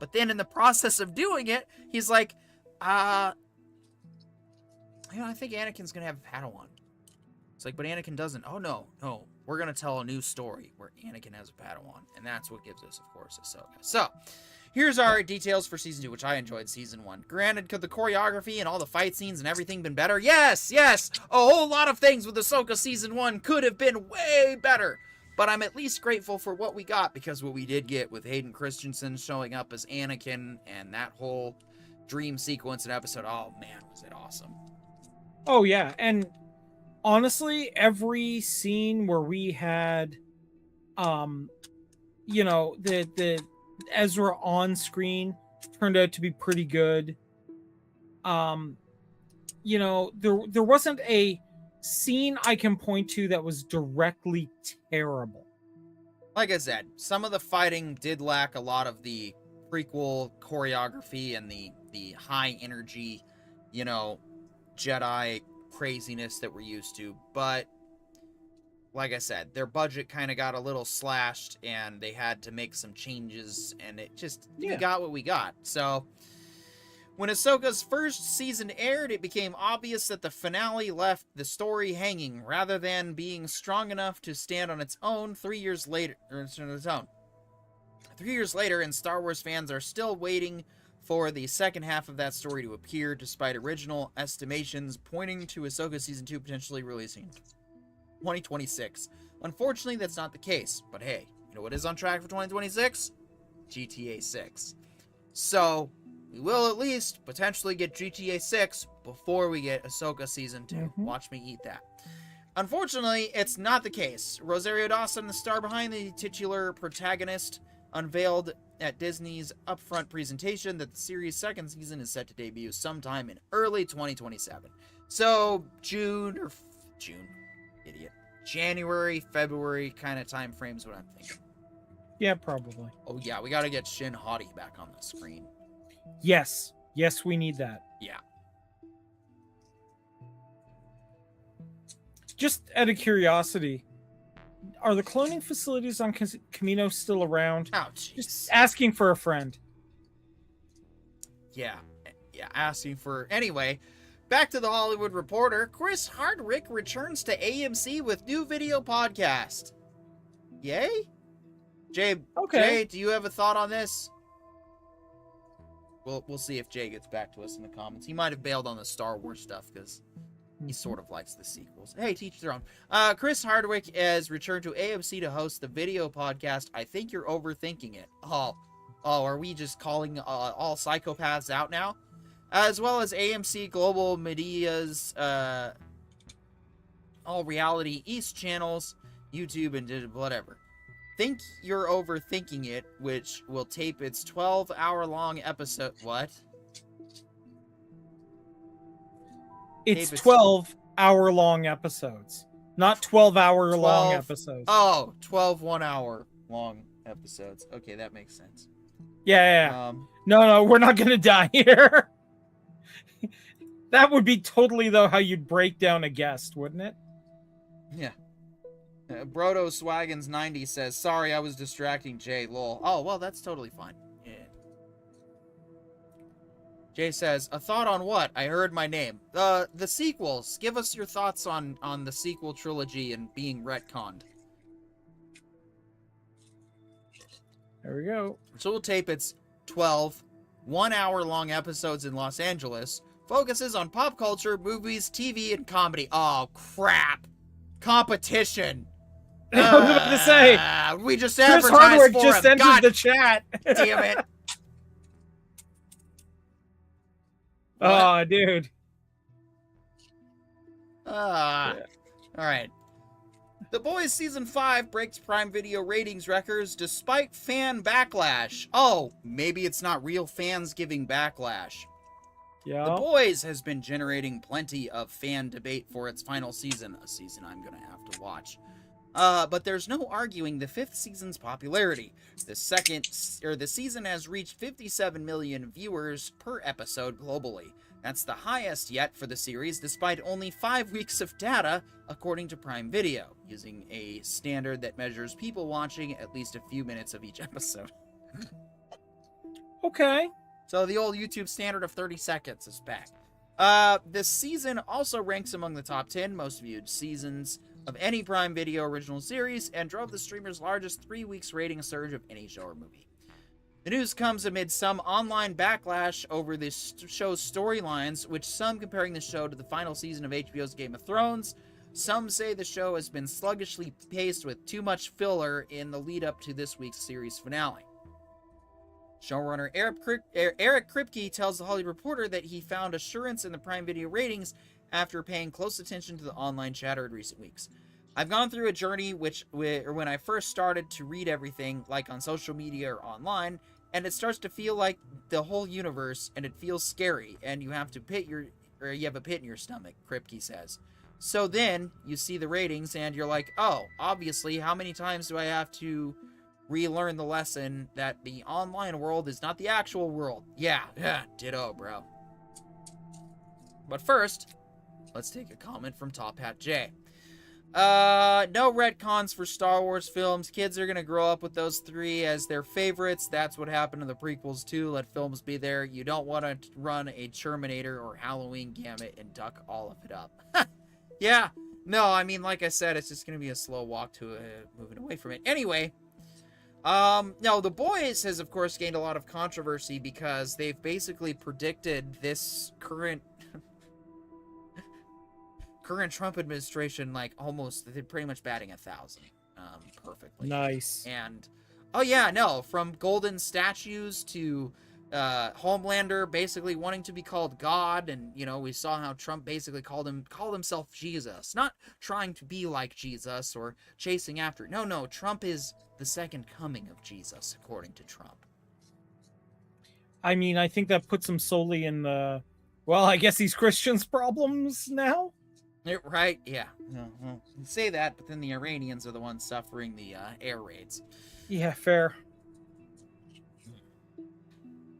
But then in the process of doing it, he's like, I think Anakin's gonna have a Padawan. It's like, but Anakin doesn't. Oh, no. We're going to tell a new story where Anakin has a Padawan. And that's what gives us, of course, Ahsoka. So, here's our details for Season 2, which I enjoyed Season 1. Granted, could the choreography and all the fight scenes and everything been better? Yes! A whole lot of things with Ahsoka Season 1 could have been way better. But I'm at least grateful for what we got, because what we did get with Hayden Christensen showing up as Anakin and that whole dream sequence and episode, oh, man, was it awesome. Oh, yeah, and... honestly, every scene where we had, the Ezra on screen turned out to be pretty good. There wasn't a scene I can point to that was directly terrible. Like I said, some of the fighting did lack a lot of the prequel choreography and the high energy, Jedi craziness that we're used to, but like I said, their budget kind of got a little slashed and they had to make some changes, and it just we got what we got. So when Ahsoka's first season aired, it became obvious that the finale left the story hanging rather than being strong enough to stand on its own 3 years later. 3 years later, and Star Wars fans are still waiting for the second half of that story to appear, despite original estimations pointing to Ahsoka Season 2 potentially releasing 2026. Unfortunately, that's not the case. But hey, you know what is on track for 2026? GTA 6. So, we will at least potentially get GTA 6 before we get Ahsoka Season 2. Mm-hmm. Watch me eat that. Unfortunately, it's not the case. Rosario Dawson, the star behind the titular protagonist, unveiled at Disney's upfront presentation that the series' second season is set to debut sometime in early 2027. So, January, February kind of time frames what I'm thinking. Yeah, probably. Oh yeah, we gotta get Shin Hottie back on the screen. Yes. Yes, we need that. Yeah. Just out of curiosity, are the cloning facilities on Camino still around? Oh Just jeez. asking for a friend. Yeah. Yeah, asking for... Anyway, back to the Hollywood Reporter. Chris Hardwick returns to AMC with new video podcast. Yay? Jay, Okay. Jay, do you have a thought on this? We'll see if Jay gets back to us in the comments. He might have bailed on the Star Wars stuff because he sort of likes the sequels. Hey, teach their own. Chris Hardwick has returned to AMC to host the video podcast. I think you're overthinking it. Oh, are we just calling all psychopaths out now? As well as AMC Global Media's all reality East channels, YouTube, and whatever. Think You're Overthinking It, which will tape its 12-hour-long episode. What? It's Tape its- 12-hour-long episodes, not 12-hour-long 12 episodes. Oh, 12 1-hour long episodes. Okay, that makes sense. Yeah. No, we're not going to die here. That would be totally, though, how you'd break down a guest, wouldn't it? Yeah. Brodo Swaggins 90 says, sorry, I was distracting Jay, lol. Oh, well, that's totally fine. Yeah. Jay says, a thought on what? I heard my name. The sequels. Give us your thoughts on the sequel trilogy and being retconned. There we go. So we'll tape its 12 1-hour-long episodes in Los Angeles. Focuses on pop culture, movies, TV, and comedy. Oh, crap. Competition. I was about to say. We just Chris advertised Hardwick for just him. entered God the chat. damn it. Oh, dude. All right. The Boys Season 5 breaks Prime Video ratings records despite fan backlash. Oh, maybe it's not real fans giving backlash. Yeah. The Boys has been generating plenty of fan debate for its final season, a season I'm going to have to watch. But there's no arguing the 5th season's popularity. The season has reached 57 million viewers per episode globally. That's the highest yet for the series, despite only 5 weeks of data, according to Prime Video, using a standard that measures people watching at least a few minutes of each episode. Okay. So the old YouTube standard of 30 seconds is back. The season also ranks among the top 10 most viewed seasons of any Prime Video original series and drove the streamer's largest 3 weeks rating surge of any show or movie. The news comes amid some online backlash over the show's storylines, which some comparing the show to the final season of HBO's Game of Thrones. Some say the show has been sluggishly paced with too much filler in the lead up to this week's series finale. Showrunner Eric Kripke tells the Hollywood Reporter that he found assurance in the Prime Video ratings after paying close attention to the online chatter in recent weeks. I've gone through a journey when I first started to read everything, like on social media or online, and it starts to feel like the whole universe, and it feels scary, and you have a pit in your stomach, Kripke says. So then, you see the ratings, and you're like, oh, obviously, how many times do I have to relearn the lesson that the online world is not the actual world? Yeah, ditto, bro. But first, let's take a comment from Top Hat J. No retcons for Star Wars films. Kids are gonna grow up with those 3 as their favorites. That's what happened in the prequels too. Let films be there. You don't want to run a Terminator or Halloween gamut and duck all of it up. Yeah. No, I mean, like I said, it's just gonna be a slow walk to moving away from it. Anyway, now The Boys has of course gained a lot of controversy because they've basically predicted this current Trump administration, like they're pretty much batting 1,000 perfectly. Nice. And oh yeah, no, from golden statues to Homelander basically wanting to be called God, and we saw how Trump basically called himself Jesus, not trying to be like Jesus or chasing after. No, Trump is the second coming of Jesus, according to Trump. I mean, I think that puts him solely in the, well, I guess he's Christians' problems now. Right? Yeah. Well, you say that, but then the Iranians are the ones suffering the air raids. Yeah, fair.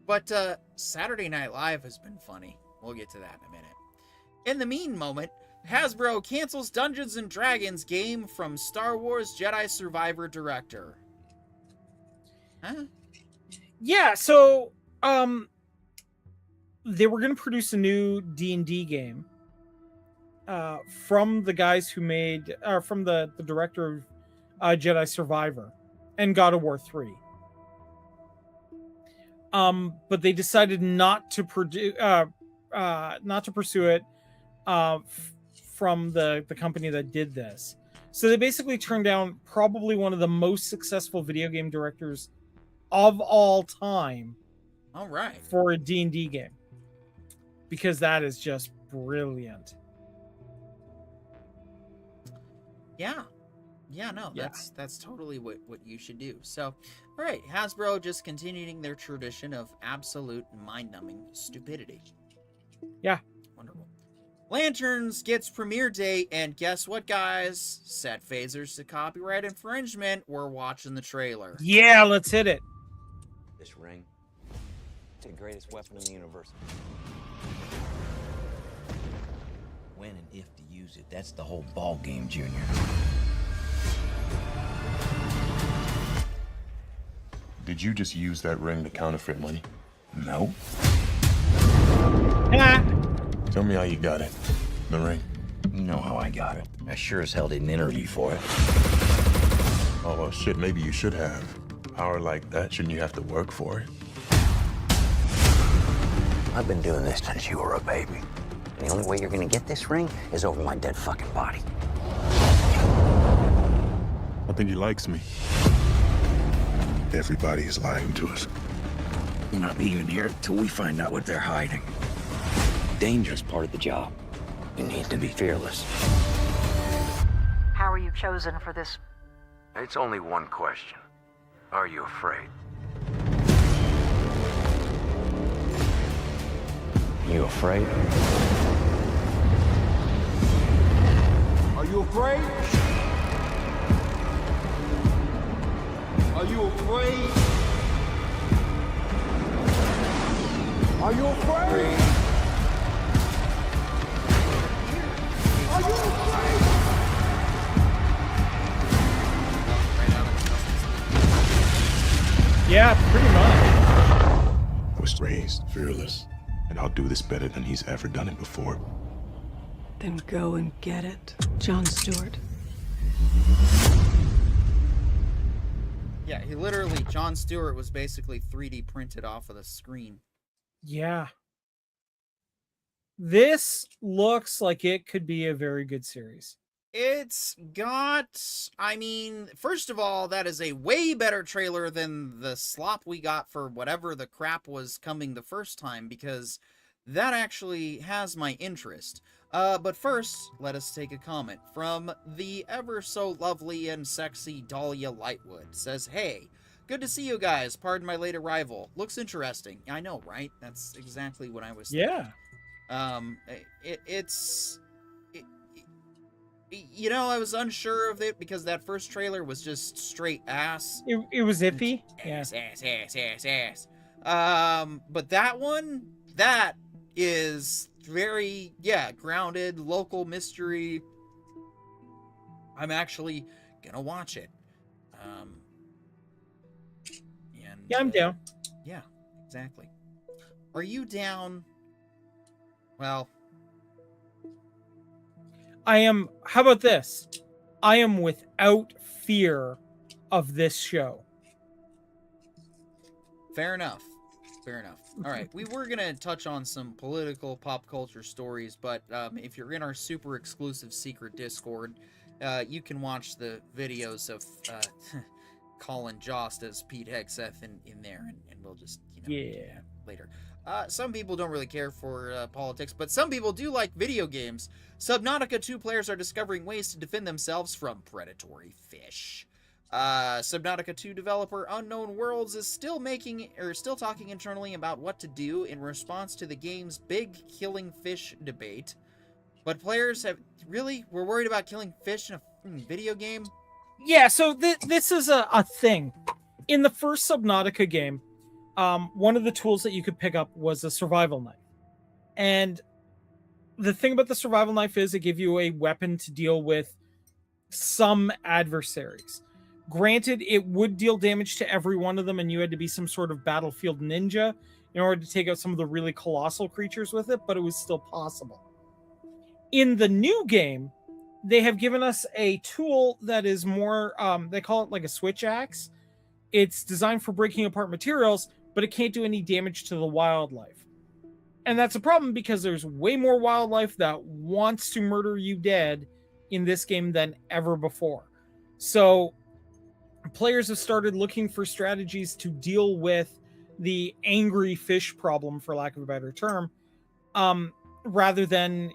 But Saturday Night Live has been funny. We'll get to that in a minute. In the mean moment, Hasbro cancels Dungeons and Dragons game from Star Wars Jedi Survivor director. Huh? Yeah, so they were going to produce a new D&D game from the guys who made from the director of Jedi Survivor and God of War 3. But they decided not to pursue it from the company that did this. So they basically turned down probably one of the most successful video game directors of all time. All right. For a D&D game. Because that is just brilliant. Yeah. Yeah, no, that's totally what you should do. So, all right, Hasbro just continuing their tradition of absolute mind-numbing stupidity. Yeah. Wonderful. Lanterns gets premiere date, and guess what, guys? Set phasers to copyright infringement. We're watching the trailer. Yeah, let's hit it. This ring, it's the greatest weapon in the universe. When and if to use it, that's the whole ball game, Junior. Did you just use that ring to counterfeit money? No. Tell me how you got it. The ring. You know how I got it. I sure as hell didn't interview for it. Oh, well, shit, maybe you should have. Power like that, shouldn't you have to work for it? I've been doing this since you were a baby. The only way you're gonna get this ring is over my dead fucking body. I think he likes me. Everybody is lying to us. You're not leaving here till we find out what they're hiding. Dangerous part of the job. You need to be fearless. How are you chosen for this? It's only one question. Are you afraid? You afraid? Are you afraid? Are you afraid? Are you afraid? Are you afraid? Yeah, pretty much. I was raised fearless, and I'll do this better than he's ever done it before. Then go and get it, Jon Stewart. Yeah, he literally, Jon Stewart was basically 3D printed off of the screen. Yeah. This looks like it could be a very good series. It's got, I mean, first of all, that is a way better trailer than the slop we got for whatever the crap was coming the first time, because that actually has my interest. But first, let us take a comment from the ever so lovely and sexy Dahlia Lightwood. Says, hey, good to see you guys. Pardon my late arrival. Looks interesting. I know, right? That's exactly what I was thinking. Yeah. You know, I was unsure of it because that first trailer was just straight ass. It was iffy. Ass. But that one, that is very, grounded, local mystery. I'm actually gonna watch it. Yeah, I'm down. Yeah, exactly. Are you down? Well, I am. How about this? I am without fear of this show. fair enough. Fair enough. All right, we were going to touch on some political pop culture stories, but if you're in our super exclusive secret Discord, you can watch the videos of Colin Jost as Pete Hegseth in there, and we'll just, later. Some people don't really care for politics, but some people do like video games. Subnautica 2 players are discovering ways to defend themselves from predatory fish. Subnautica 2 developer Unknown Worlds is still talking internally about what to do in response to the game's big killing fish debate. But players we're worried about killing fish in a video game? Yeah, so this is a thing. In the first Subnautica game, one of the tools that you could pick up was a survival knife. And the thing about the survival knife is it gives you a weapon to deal with some adversaries. Granted, it would deal damage to every one of them, and you had to be some sort of battlefield ninja in order to take out some of the really colossal creatures with it, but it was still possible. In the new game, they have given us a tool that is more, they call it like a switch axe. It's designed for breaking apart materials, but it can't do any damage to the wildlife. And that's a problem because there's way more wildlife that wants to murder you dead in this game than ever before. So players have started looking for strategies to deal with the angry fish problem, for lack of a better term, rather than,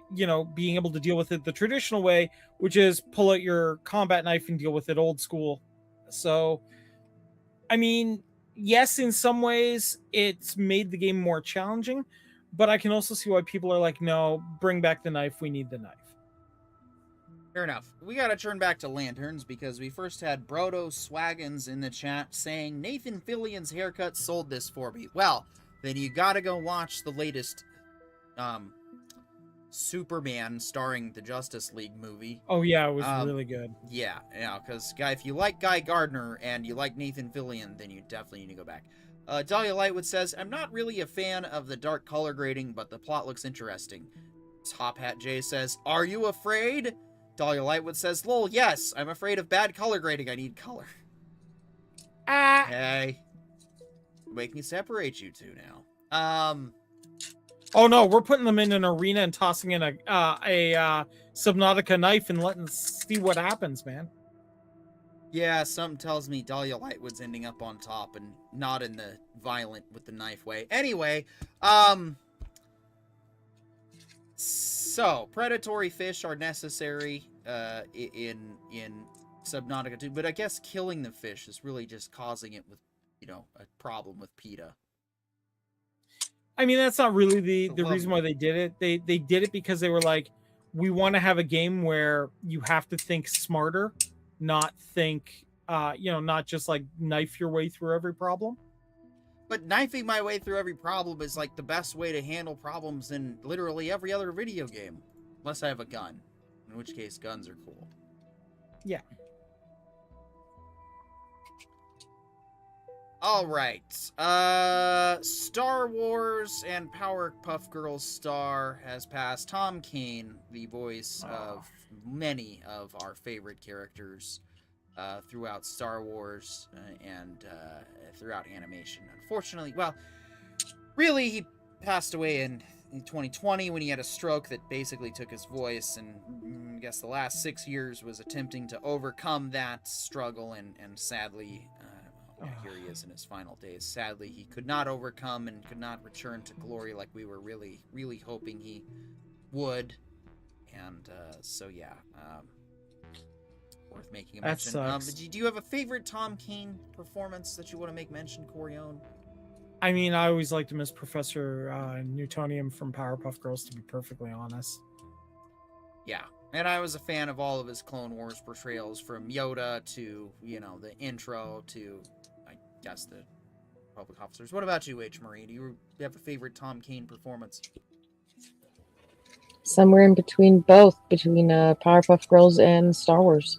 being able to deal with it the traditional way, which is pull out your combat knife and deal with it old school. So, I mean, yes, in some ways it's made the game more challenging, but I can also see why people are like, no, bring back the knife. We need the knife. Fair enough. We gotta turn back to lanterns because we first had Brodo Swaggins in the chat saying Nathan Fillion's haircut sold this for me. Well, then you gotta go watch the latest Superman starring the Justice League movie. Oh yeah, it was really good. Yeah, because if you like Guy Gardner and you like Nathan Fillion, then you definitely need to go back. Dahlia Lightwood says, I'm not really a fan of the dark color grading, but the plot looks interesting. Top Hat J says, are you afraid? Dahlia Lightwood says, lol, yes, I'm afraid of bad color grading. I need color. Hey. We can separate you two now. Oh no, we're putting them in an arena and tossing in a Subnautica knife and letting see what happens, man. Yeah, something tells me Dahlia Lightwood's ending up on top and not in the violent with the knife way. Anyway, so predatory fish are necessary in Subnautica 2, but I guess killing the fish is really just causing it with, a problem with PETA. I mean, that's not really the reason why they did it. They did it because they were like, we want to have a game where you have to think smarter, not think, not just like knife your way through every problem. But knifing my way through every problem is like the best way to handle problems in literally every other video game. Unless I have a gun. In which case, guns are cool. Yeah. Alright. Star Wars and Powerpuff Girls star has passed. Tom Kane, the voice of many of our favorite characters throughout Star Wars and throughout animation. Unfortunately, well, really, he passed away in 2020 when he had a stroke that basically took his voice, and I guess the last 6 years was attempting to overcome that struggle, and sadly, here he is in his final days. Sadly, he could not overcome and could not return to glory like we were really, really hoping he would, and so yeah, worth making a mention. Do you have a favorite Tom Kane performance that you want to make mention, Corione? I mean, I always liked him as Professor Newtonium from Powerpuff Girls, to be perfectly honest. Yeah, and I was a fan of all of his Clone Wars portrayals, from Yoda to, the intro to, I guess, the public officers. What about you, H. Marie? Do you have a favorite Tom Kane performance? Somewhere in between both, between Powerpuff Girls and Star Wars.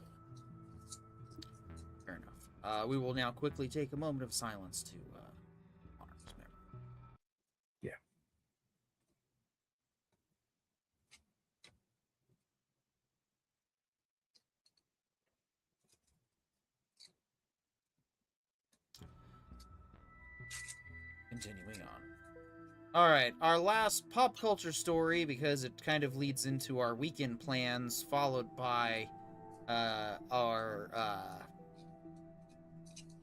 Fair enough. We will now quickly take a moment of silence to honor his memory. Yeah. Continuing on. Alright, our last pop culture story, because it kind of leads into our weekend plans, followed by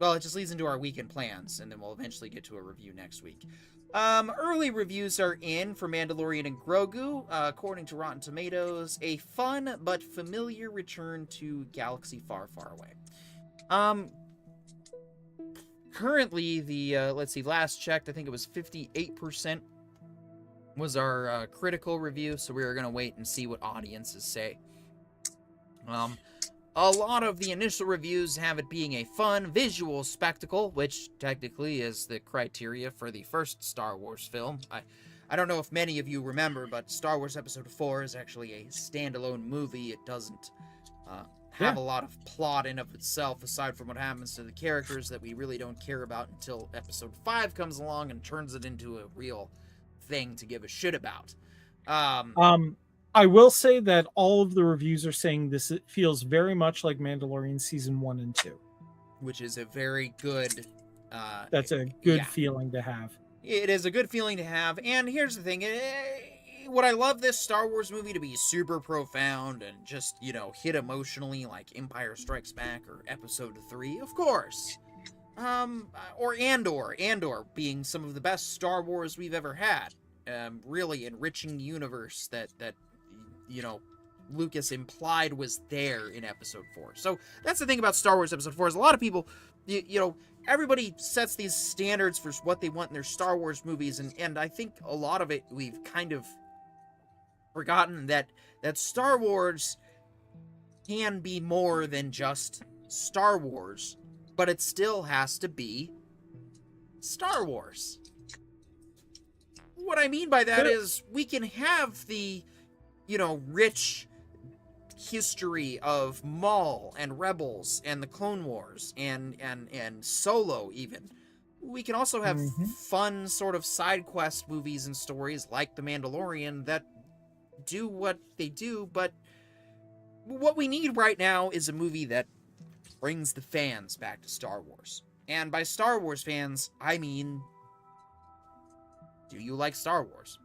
well, it just leads into our weekend plans, and then we'll eventually get to a review next week. Early reviews are in for Mandalorian and Grogu. According to Rotten Tomatoes, a fun but familiar return to Galaxy Far, Far Away. Currently, the, let's see, last checked, I think it was 58% was our critical review, so we are going to wait and see what audiences say. A lot of the initial reviews have it being a fun visual spectacle, which technically is the criteria for the first Star Wars film. I don't know if many of you remember, but Star Wars Episode 4 is actually a standalone movie. It doesn't have a lot of plot in of itself, aside from what happens to the characters that we really don't care about until Episode 5 comes along and turns it into a real thing to give a shit about. I will say that all of the reviews are saying this feels very much like Mandalorian season 1 and 2. Which is a very good... That's a good feeling to have. It is a good feeling to have, and here's the thing. Would I love this Star Wars movie to be super profound and just, hit emotionally like Empire Strikes Back or Episode 3? Of course. Or Andor being some of the best Star Wars we've ever had. Really enriching the universe that Lucas implied was there in Episode 4. So that's the thing about Star Wars Episode 4 is a lot of people, everybody sets these standards for what they want in their Star Wars movies, and I think a lot of it we've kind of forgotten that Star Wars can be more than just Star Wars, but it still has to be Star Wars. What I mean by that is we can have the, rich history of Maul and Rebels and the Clone Wars and Solo even. We can also have fun sort of side quest movies and stories like The Mandalorian that do what they do, but what we need right now is a movie that brings the fans back to Star Wars. And by Star Wars fans, I mean, do you like Star Wars?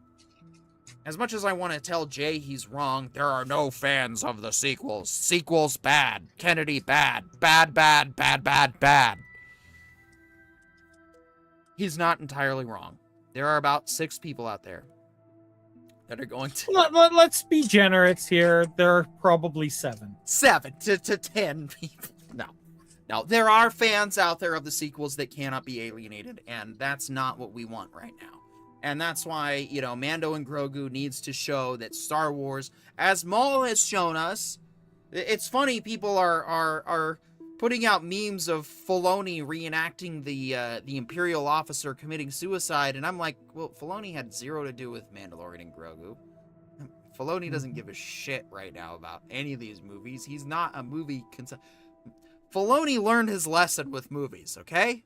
As much as I want to tell Jay he's wrong, there are no fans of the sequels. Sequels bad. Kennedy bad. Bad, bad, bad, bad, bad. He's not entirely wrong. There are about 6 people out there that are going to... Let's be generous here. There are probably 7. 7 to 10 people. No, there are fans out there of the sequels that cannot be alienated, and that's not what we want right now. And that's why, Mando and Grogu needs to show that Star Wars, as Maul has shown us, it's funny people are putting out memes of Filoni reenacting the Imperial officer committing suicide, and I'm like, well, Filoni had 0 to do with Mandalorian and Grogu. Filoni doesn't give a shit right now about any of these movies. He's not a movie... Filoni learned his lesson with movies, okay?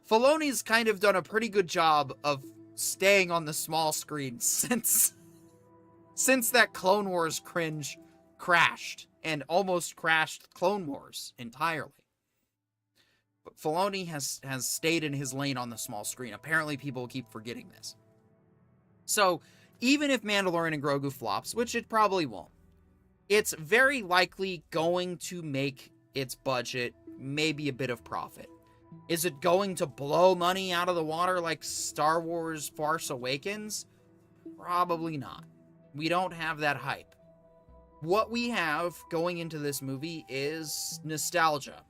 Filoni's kind of done a pretty good job of staying on the small screen since that Clone Wars cringe crashed and almost crashed Clone Wars entirely. But Filoni has stayed in his lane on the small screen. Apparently people keep forgetting this. So even if Mandalorian and Grogu flops, which it probably won't, it's very likely going to make its budget maybe a bit of profit. Is it going to blow money out of the water like Star Wars Force Awakens? Probably not. We don't have that hype. What we have going into this movie is nostalgia.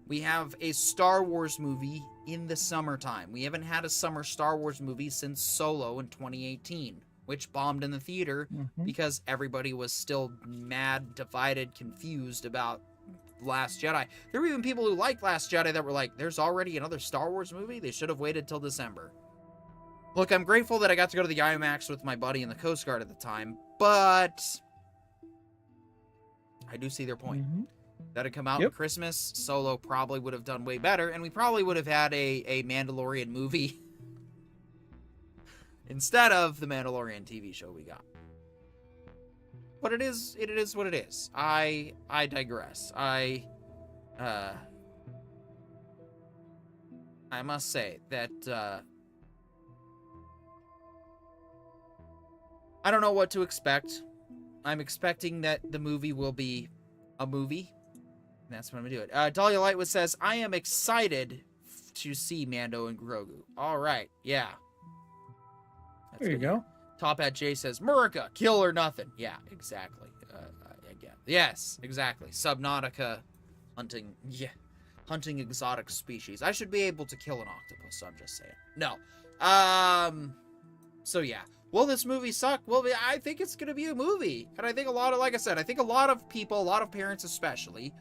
We have a Star Wars movie in the summertime. We haven't had a summer Star Wars movie since Solo in 2018, which bombed in the theater because everybody was still mad, divided, confused about Last Jedi. There were even people who liked Last Jedi that were like, there's already another Star Wars movie? They should have waited till December. Look, I'm grateful that I got to go to the IMAX with my buddy in the Coast Guard at the time, but I do see their point. That had come out in Christmas, Solo probably would have done way better, and we probably would have had a Mandalorian movie instead of the Mandalorian TV show we got. But it is what it is. I digress. I must say that I don't know what to expect. I'm expecting that the movie will be a movie. And that's what I'm gonna do it. Dahlia Lightwood says, I am excited to see Mando and Grogu. All right, yeah. There you go. Top Hat J says, Murica, kill or nothing. Yeah, exactly. Again. Yes, exactly. Subnautica hunting. Yeah. Hunting exotic species. I should be able to kill an octopus, so I'm just saying. No. So yeah. Will this movie suck? Well, I think it's going to be a movie. And I think like I said, I think a lot of people, a lot of parents especially,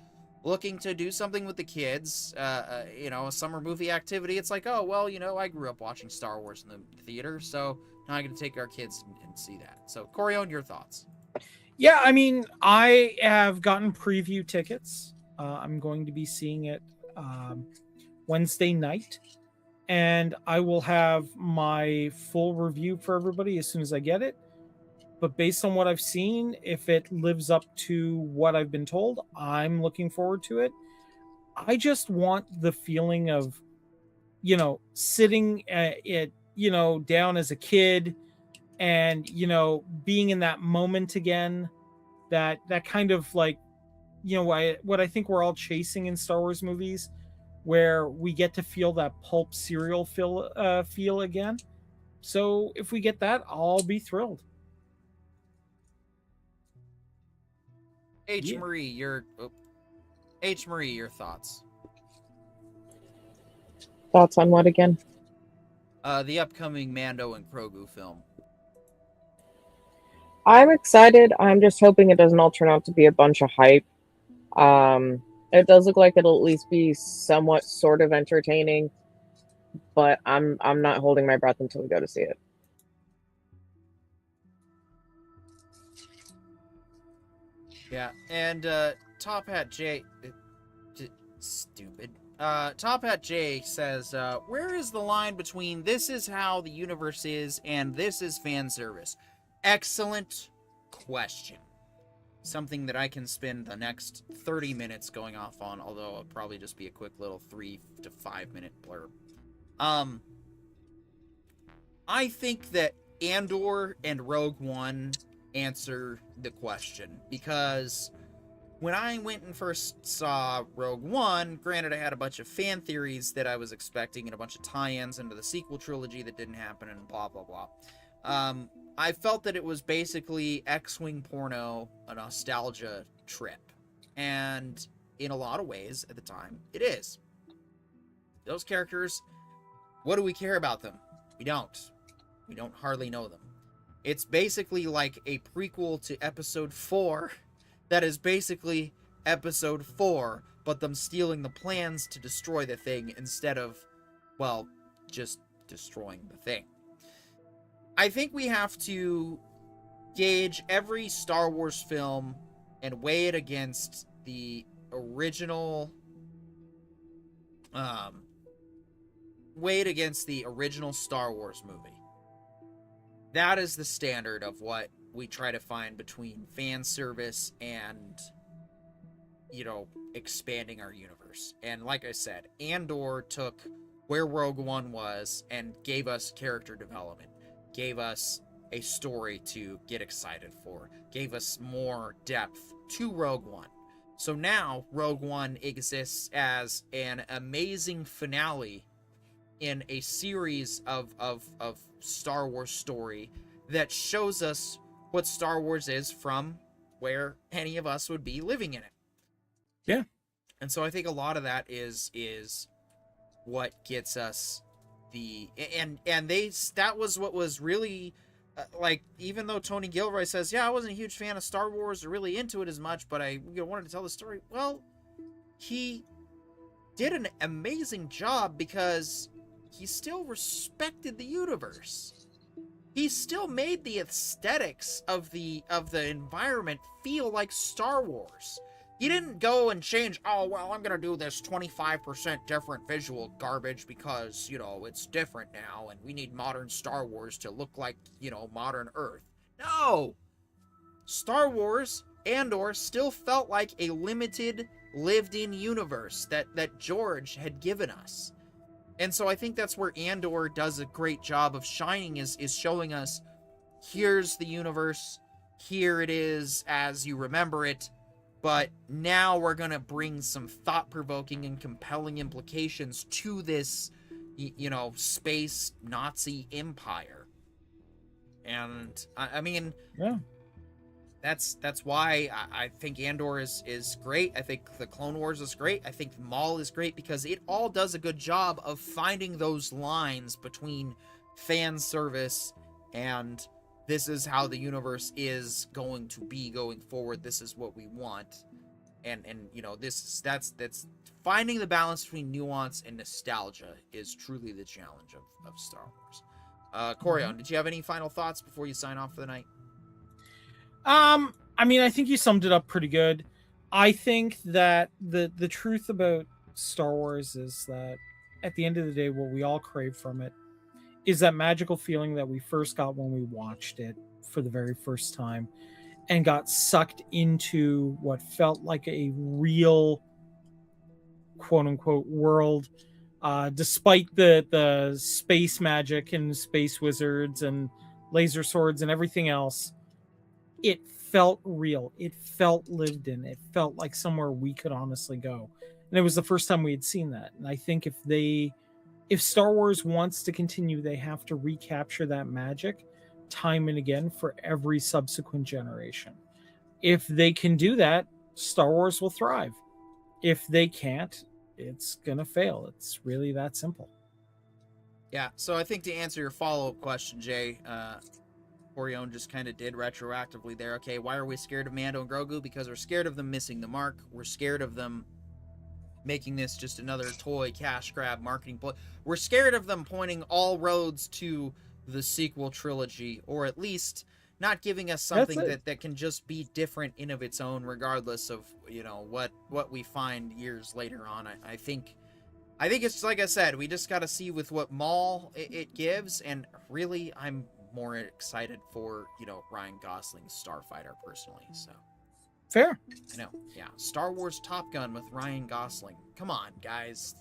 looking to do something with the kids, you know, a summer movie activity. It's like, oh, well, you know, I grew up watching Star Wars in the theater, so now I'm going to take our kids and see that. So, Corion, your thoughts? Yeah, I mean, I have gotten preview tickets. I'm going to be seeing it Wednesday night, and I will have my full review for everybody as soon as I get it. But based on what I've seen, if it lives up to what I've been told, I'm looking forward to it. I just want the feeling of, you know, sitting down as a kid and, you know, being in that moment again, that kind of like, you know, what I think we're all chasing in Star Wars movies, where we get to feel that pulp cereal feel again. So if we get that, I'll be thrilled. H. Marie, your thoughts? Thoughts on what again? The upcoming Mando and Grogu film. I'm excited. I'm just hoping it doesn't all turn out to be a bunch of hype. It does look like it'll at least be somewhat sort of entertaining, but I'm not holding my breath until we go to see it. Yeah, and Top Hat J, stupid. Top Hat J says, where is the line between this is how the universe is and this is fan service? Excellent question. Something that I can spend the next 30 minutes going off on, although it'll probably just be a quick little 3 to 5 minute blurb. I think that Andor and Rogue One answer the question, because when I went and first saw Rogue One, granted I had a bunch of fan theories that I was expecting and a bunch of tie-ins into the sequel trilogy that didn't happen and blah blah blah. I felt that it was basically X-Wing porno, a nostalgia trip, and in a lot of ways at the time it is. Those characters, what do we care about them? We don't hardly know them. It's basically like a prequel to episode 4 that is basically episode 4, but them stealing the plans to destroy the thing instead of, well, just destroying the thing. I think we have to gauge every Star Wars film and weigh it against the original Star Wars movie. That is the standard of what we try to find between fan service and, you know, expanding our universe. And like I said, Andor took where Rogue One was and gave us character development, gave us a story to get excited for, gave us more depth to Rogue One. So now Rogue One exists as an amazing finale in a series of Star Wars story that shows us what Star Wars is from where any of us would be living in it. Yeah. And so I think a lot of that is what gets us the that was what was really like, even though Tony Gilroy says, yeah, I wasn't a huge fan of Star Wars or really into it as much, but I wanted to tell the story. Well, he did an amazing job because he still respected the universe. He still made the aesthetics of the environment feel like Star Wars. He didn't go and change, oh, well, I'm going to do this 25% different visual garbage because, you know, it's different now and we need modern Star Wars to look like, you know, modern Earth. No! Star Wars, Andor, still felt like a limited, lived-in universe that George had given us. And so I think that's where Andor does a great job of shining, is showing us, here's the universe, here it is as you remember it, but now we're going to bring some thought-provoking and compelling implications to this, you know, space Nazi empire. And, I mean... Yeah. That's why I think Andor is great. I think the Clone Wars is great. I think Maul is great because it all does a good job of finding those lines between fan service and this is how the universe is going to be going forward. This is what we want. and that's finding the balance between nuance and nostalgia is truly the challenge of Star Wars. Corion, did you have any final thoughts before you sign off for the night? I mean, I think you summed it up pretty good. I think that the truth about Star Wars is that at the end of the day, what we all crave from it is that magical feeling that we first got when we watched it for the very first time and got sucked into what felt like a real quote unquote world, despite the space magic and space wizards and laser swords and everything else. It felt real. It felt lived in. It felt like somewhere we could honestly go. And it was the first time we had seen that. And I think if Star Wars wants to continue, they have to recapture that magic time and again for every subsequent generation. If they can do that, Star Wars will thrive. If they can't, it's gonna fail. It's really that simple. Yeah, so I think to answer your follow-up question, Jay, Orion just kind of did retroactively there. Okay, why are we scared of Mando and Grogu? Because we're scared of them missing the mark. We're scared of them making this just another toy cash grab marketing ploy. We're scared of them pointing all roads to the sequel trilogy, or at least not giving us something that can just be different in of its own, regardless of what we find years later on. I think it's like I said, we just got to see with what Maul it gives, and really I'm more excited for Ryan Gosling's Starfighter personally. So fair. I know, yeah. Star Wars Top Gun with Ryan Gosling. Come on, guys.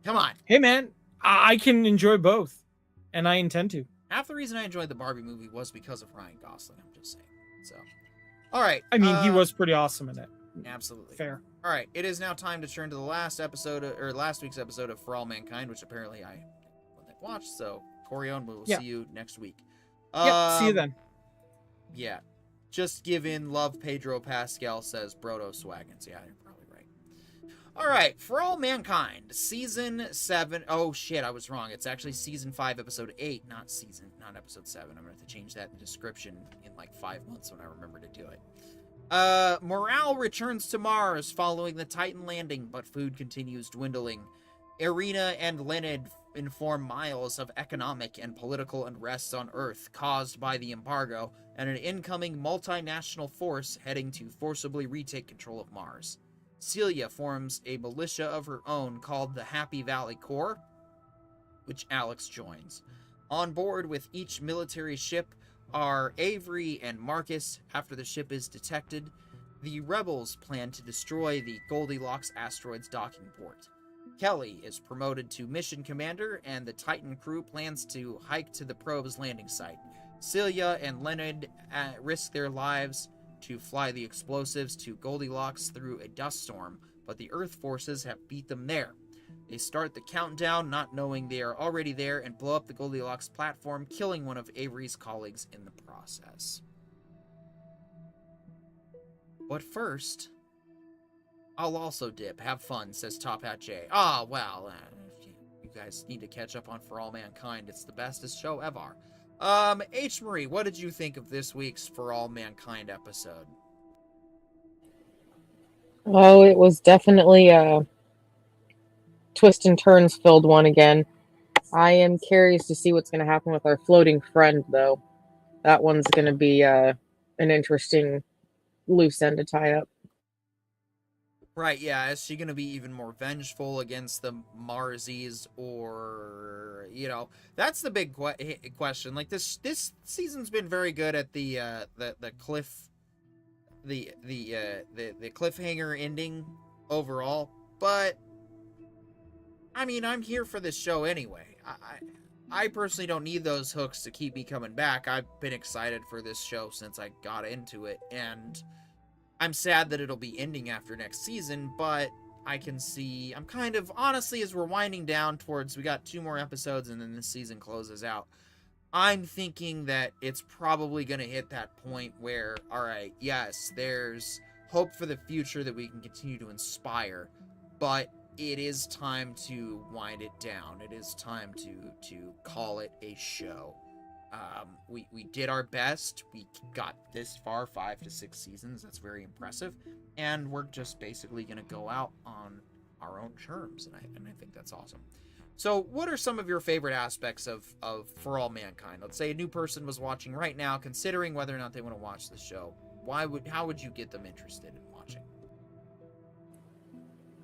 Come on. Hey, man, I can enjoy both, and I intend to. Half the reason I enjoyed the Barbie movie was because of Ryan Gosling. I'm just saying. So, all right. I mean, he was pretty awesome in it. Absolutely. Fair. All right. It is now time to turn to the last week's episode of For All Mankind, which apparently I watched. So, Corion, we will see you next week. See you then. Yeah. Just give in. Love Pedro Pascal, says Brodo Swaggins. Yeah, you're probably right. All right. For All Mankind, season 7. Oh, shit. I was wrong. It's actually season 5, episode 8, not episode 7. I'm going to have to change that in the description in like 5 months when I remember to do it. Morale returns to Mars following the Titan landing, but food continues dwindling. Irina and Leonid inform Miles of economic and political unrest on Earth caused by the embargo and an incoming multinational force heading to forcibly retake control of Mars. Celia forms a militia of her own called the Happy Valley Corps, which Alex joins. On board with each military ship are Avery and Marcus. After the ship is detected, the rebels plan to destroy the Goldilocks asteroid's docking port. Kelly is promoted to mission commander, and the Titan crew plans to hike to the probe's landing site. Celia and Leonard risk their lives to fly the explosives to Goldilocks through a dust storm, but the Earth forces have beat them there. They start the countdown, not knowing they are already there, and blow up the Goldilocks platform, killing one of Avery's colleagues in the process. But first, I'll also dip. Have fun, says Top Hat J. Well, you guys need to catch up on For All Mankind. It's the bestest show ever. H. Marie, what did you think of this week's For All Mankind episode? Oh, it was definitely a twist and turns filled one again. I am curious to see what's going to happen with our floating friend, though. That one's going to be an interesting loose end to tie up. Right, yeah. Is she going to be even more vengeful against the Marsies, or that's the big question. Like this season's been very good at the cliffhanger ending overall, but I mean, I'm here for this show anyway. I personally don't need those hooks to keep me coming back. I've been excited for this show since I got into it, and I'm sad that it'll be ending after next season, but I can see, I'm kind of, honestly, as we're winding down towards, we got 2 more episodes and then this season closes out, I'm thinking that it's probably going to hit that point where, alright, yes, there's hope for the future that we can continue to inspire, but it is time to wind it down. It is time to call it a show. We did our best. We got this far, 5 to 6 seasons. That's very impressive. And we're just basically going to go out on our own terms. And I think that's awesome. So what are some of your favorite aspects of For All Mankind? Let's say a new person was watching right now, considering whether or not they want to watch the show. How would you get them interested in watching?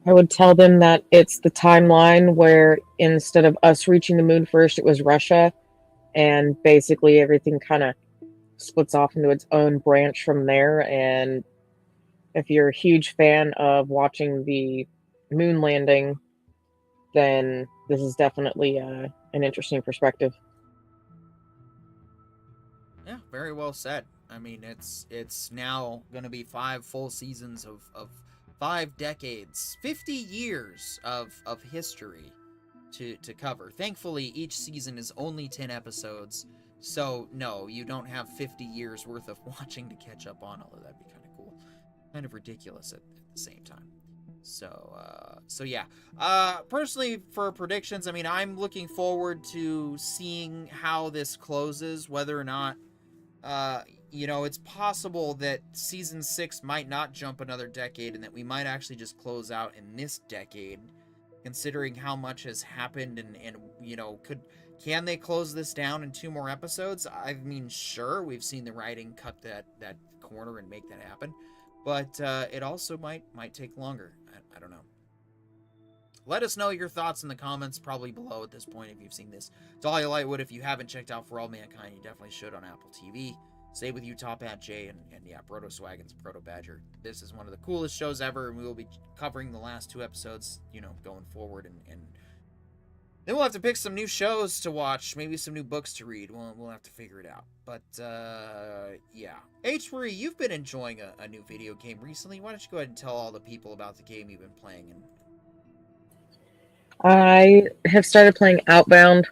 I would tell them that it's the timeline where instead of us reaching the moon first, it was Russia, and basically everything kind of splits off into its own branch from there. And if you're a huge fan of watching the moon landing, then this is definitely an interesting perspective. Yeah, very well said. I mean, it's now going to be 5 full seasons of 5 decades, 50 years of history to cover. Thankfully, each season is only 10 episodes, so no, you don't have 50 years worth of watching to catch up on, although that'd be kind of cool. Kind of ridiculous at the same time. So yeah. Personally, for predictions, I mean, I'm looking forward to seeing how this closes, whether or not it's possible that season 6 might not jump another decade and that we might actually just close out in this decade, considering how much has happened and can they close this down in 2 more episodes? I mean, sure, we've seen the writing cut that corner and make that happen, but it also might take longer. I don't know. Let us know your thoughts in the comments, probably below at this point if you've seen this. Dahlia Lightwood, if you haven't checked out For All Mankind, you definitely should on Apple TV. Stay with you, Top Hat Jay, and yeah, Proto Swaggins, Proto Badger. This is one of the coolest shows ever, and we will be covering the last 2 episodes, going forward, and then we'll have to pick some new shows to watch, maybe some new books to read. We'll have to figure it out. But, yeah. H3, you've been enjoying a new video game recently. Why don't you go ahead and tell all the people about the game you've been playing? And I have started playing Outbound,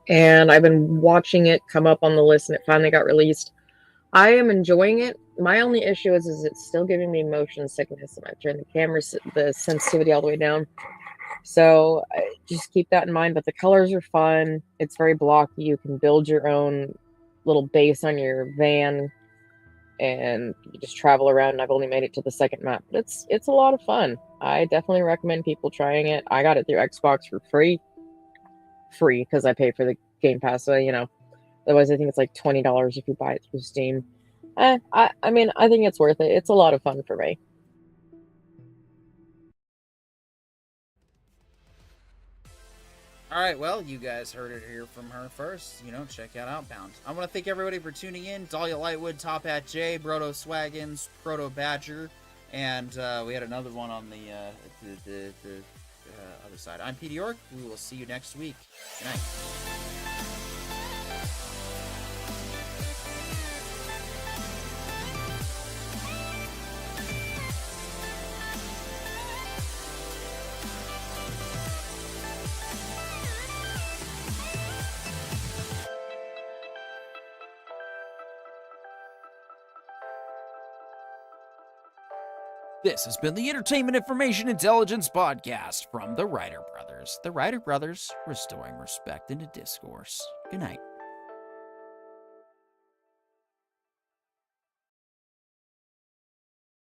and I've been watching it come up on the list, and it finally got released. I am enjoying it. My only issue is it's still giving me motion sickness, and I've turned the sensitivity all the way down. So just keep that in mind. But the colors are fun. It's very blocky. You can build your own little base on your van, and you just travel around. And I've only made it to the second map, but it's a lot of fun. I definitely recommend people trying it. I got it through Xbox for free because I pay for the Game Pass. So otherwise I think it's like $20 if you buy it through Steam. I mean, I think it's worth it. It's a lot of fun for me. all right, well, you guys heard it here from her first. Check out Outbound. I want to thank everybody for tuning in. Dahlia Lightwood, Top Hat Jay, Proto Swaggins, Proto Badger, and we had another one on the other side. I'm Petey York. We will see you next week. Good night. This has been the Entertainment Information Intelligence Podcast from the Writer Brothers. The Writer Brothers, restoring respect into discourse. Good night.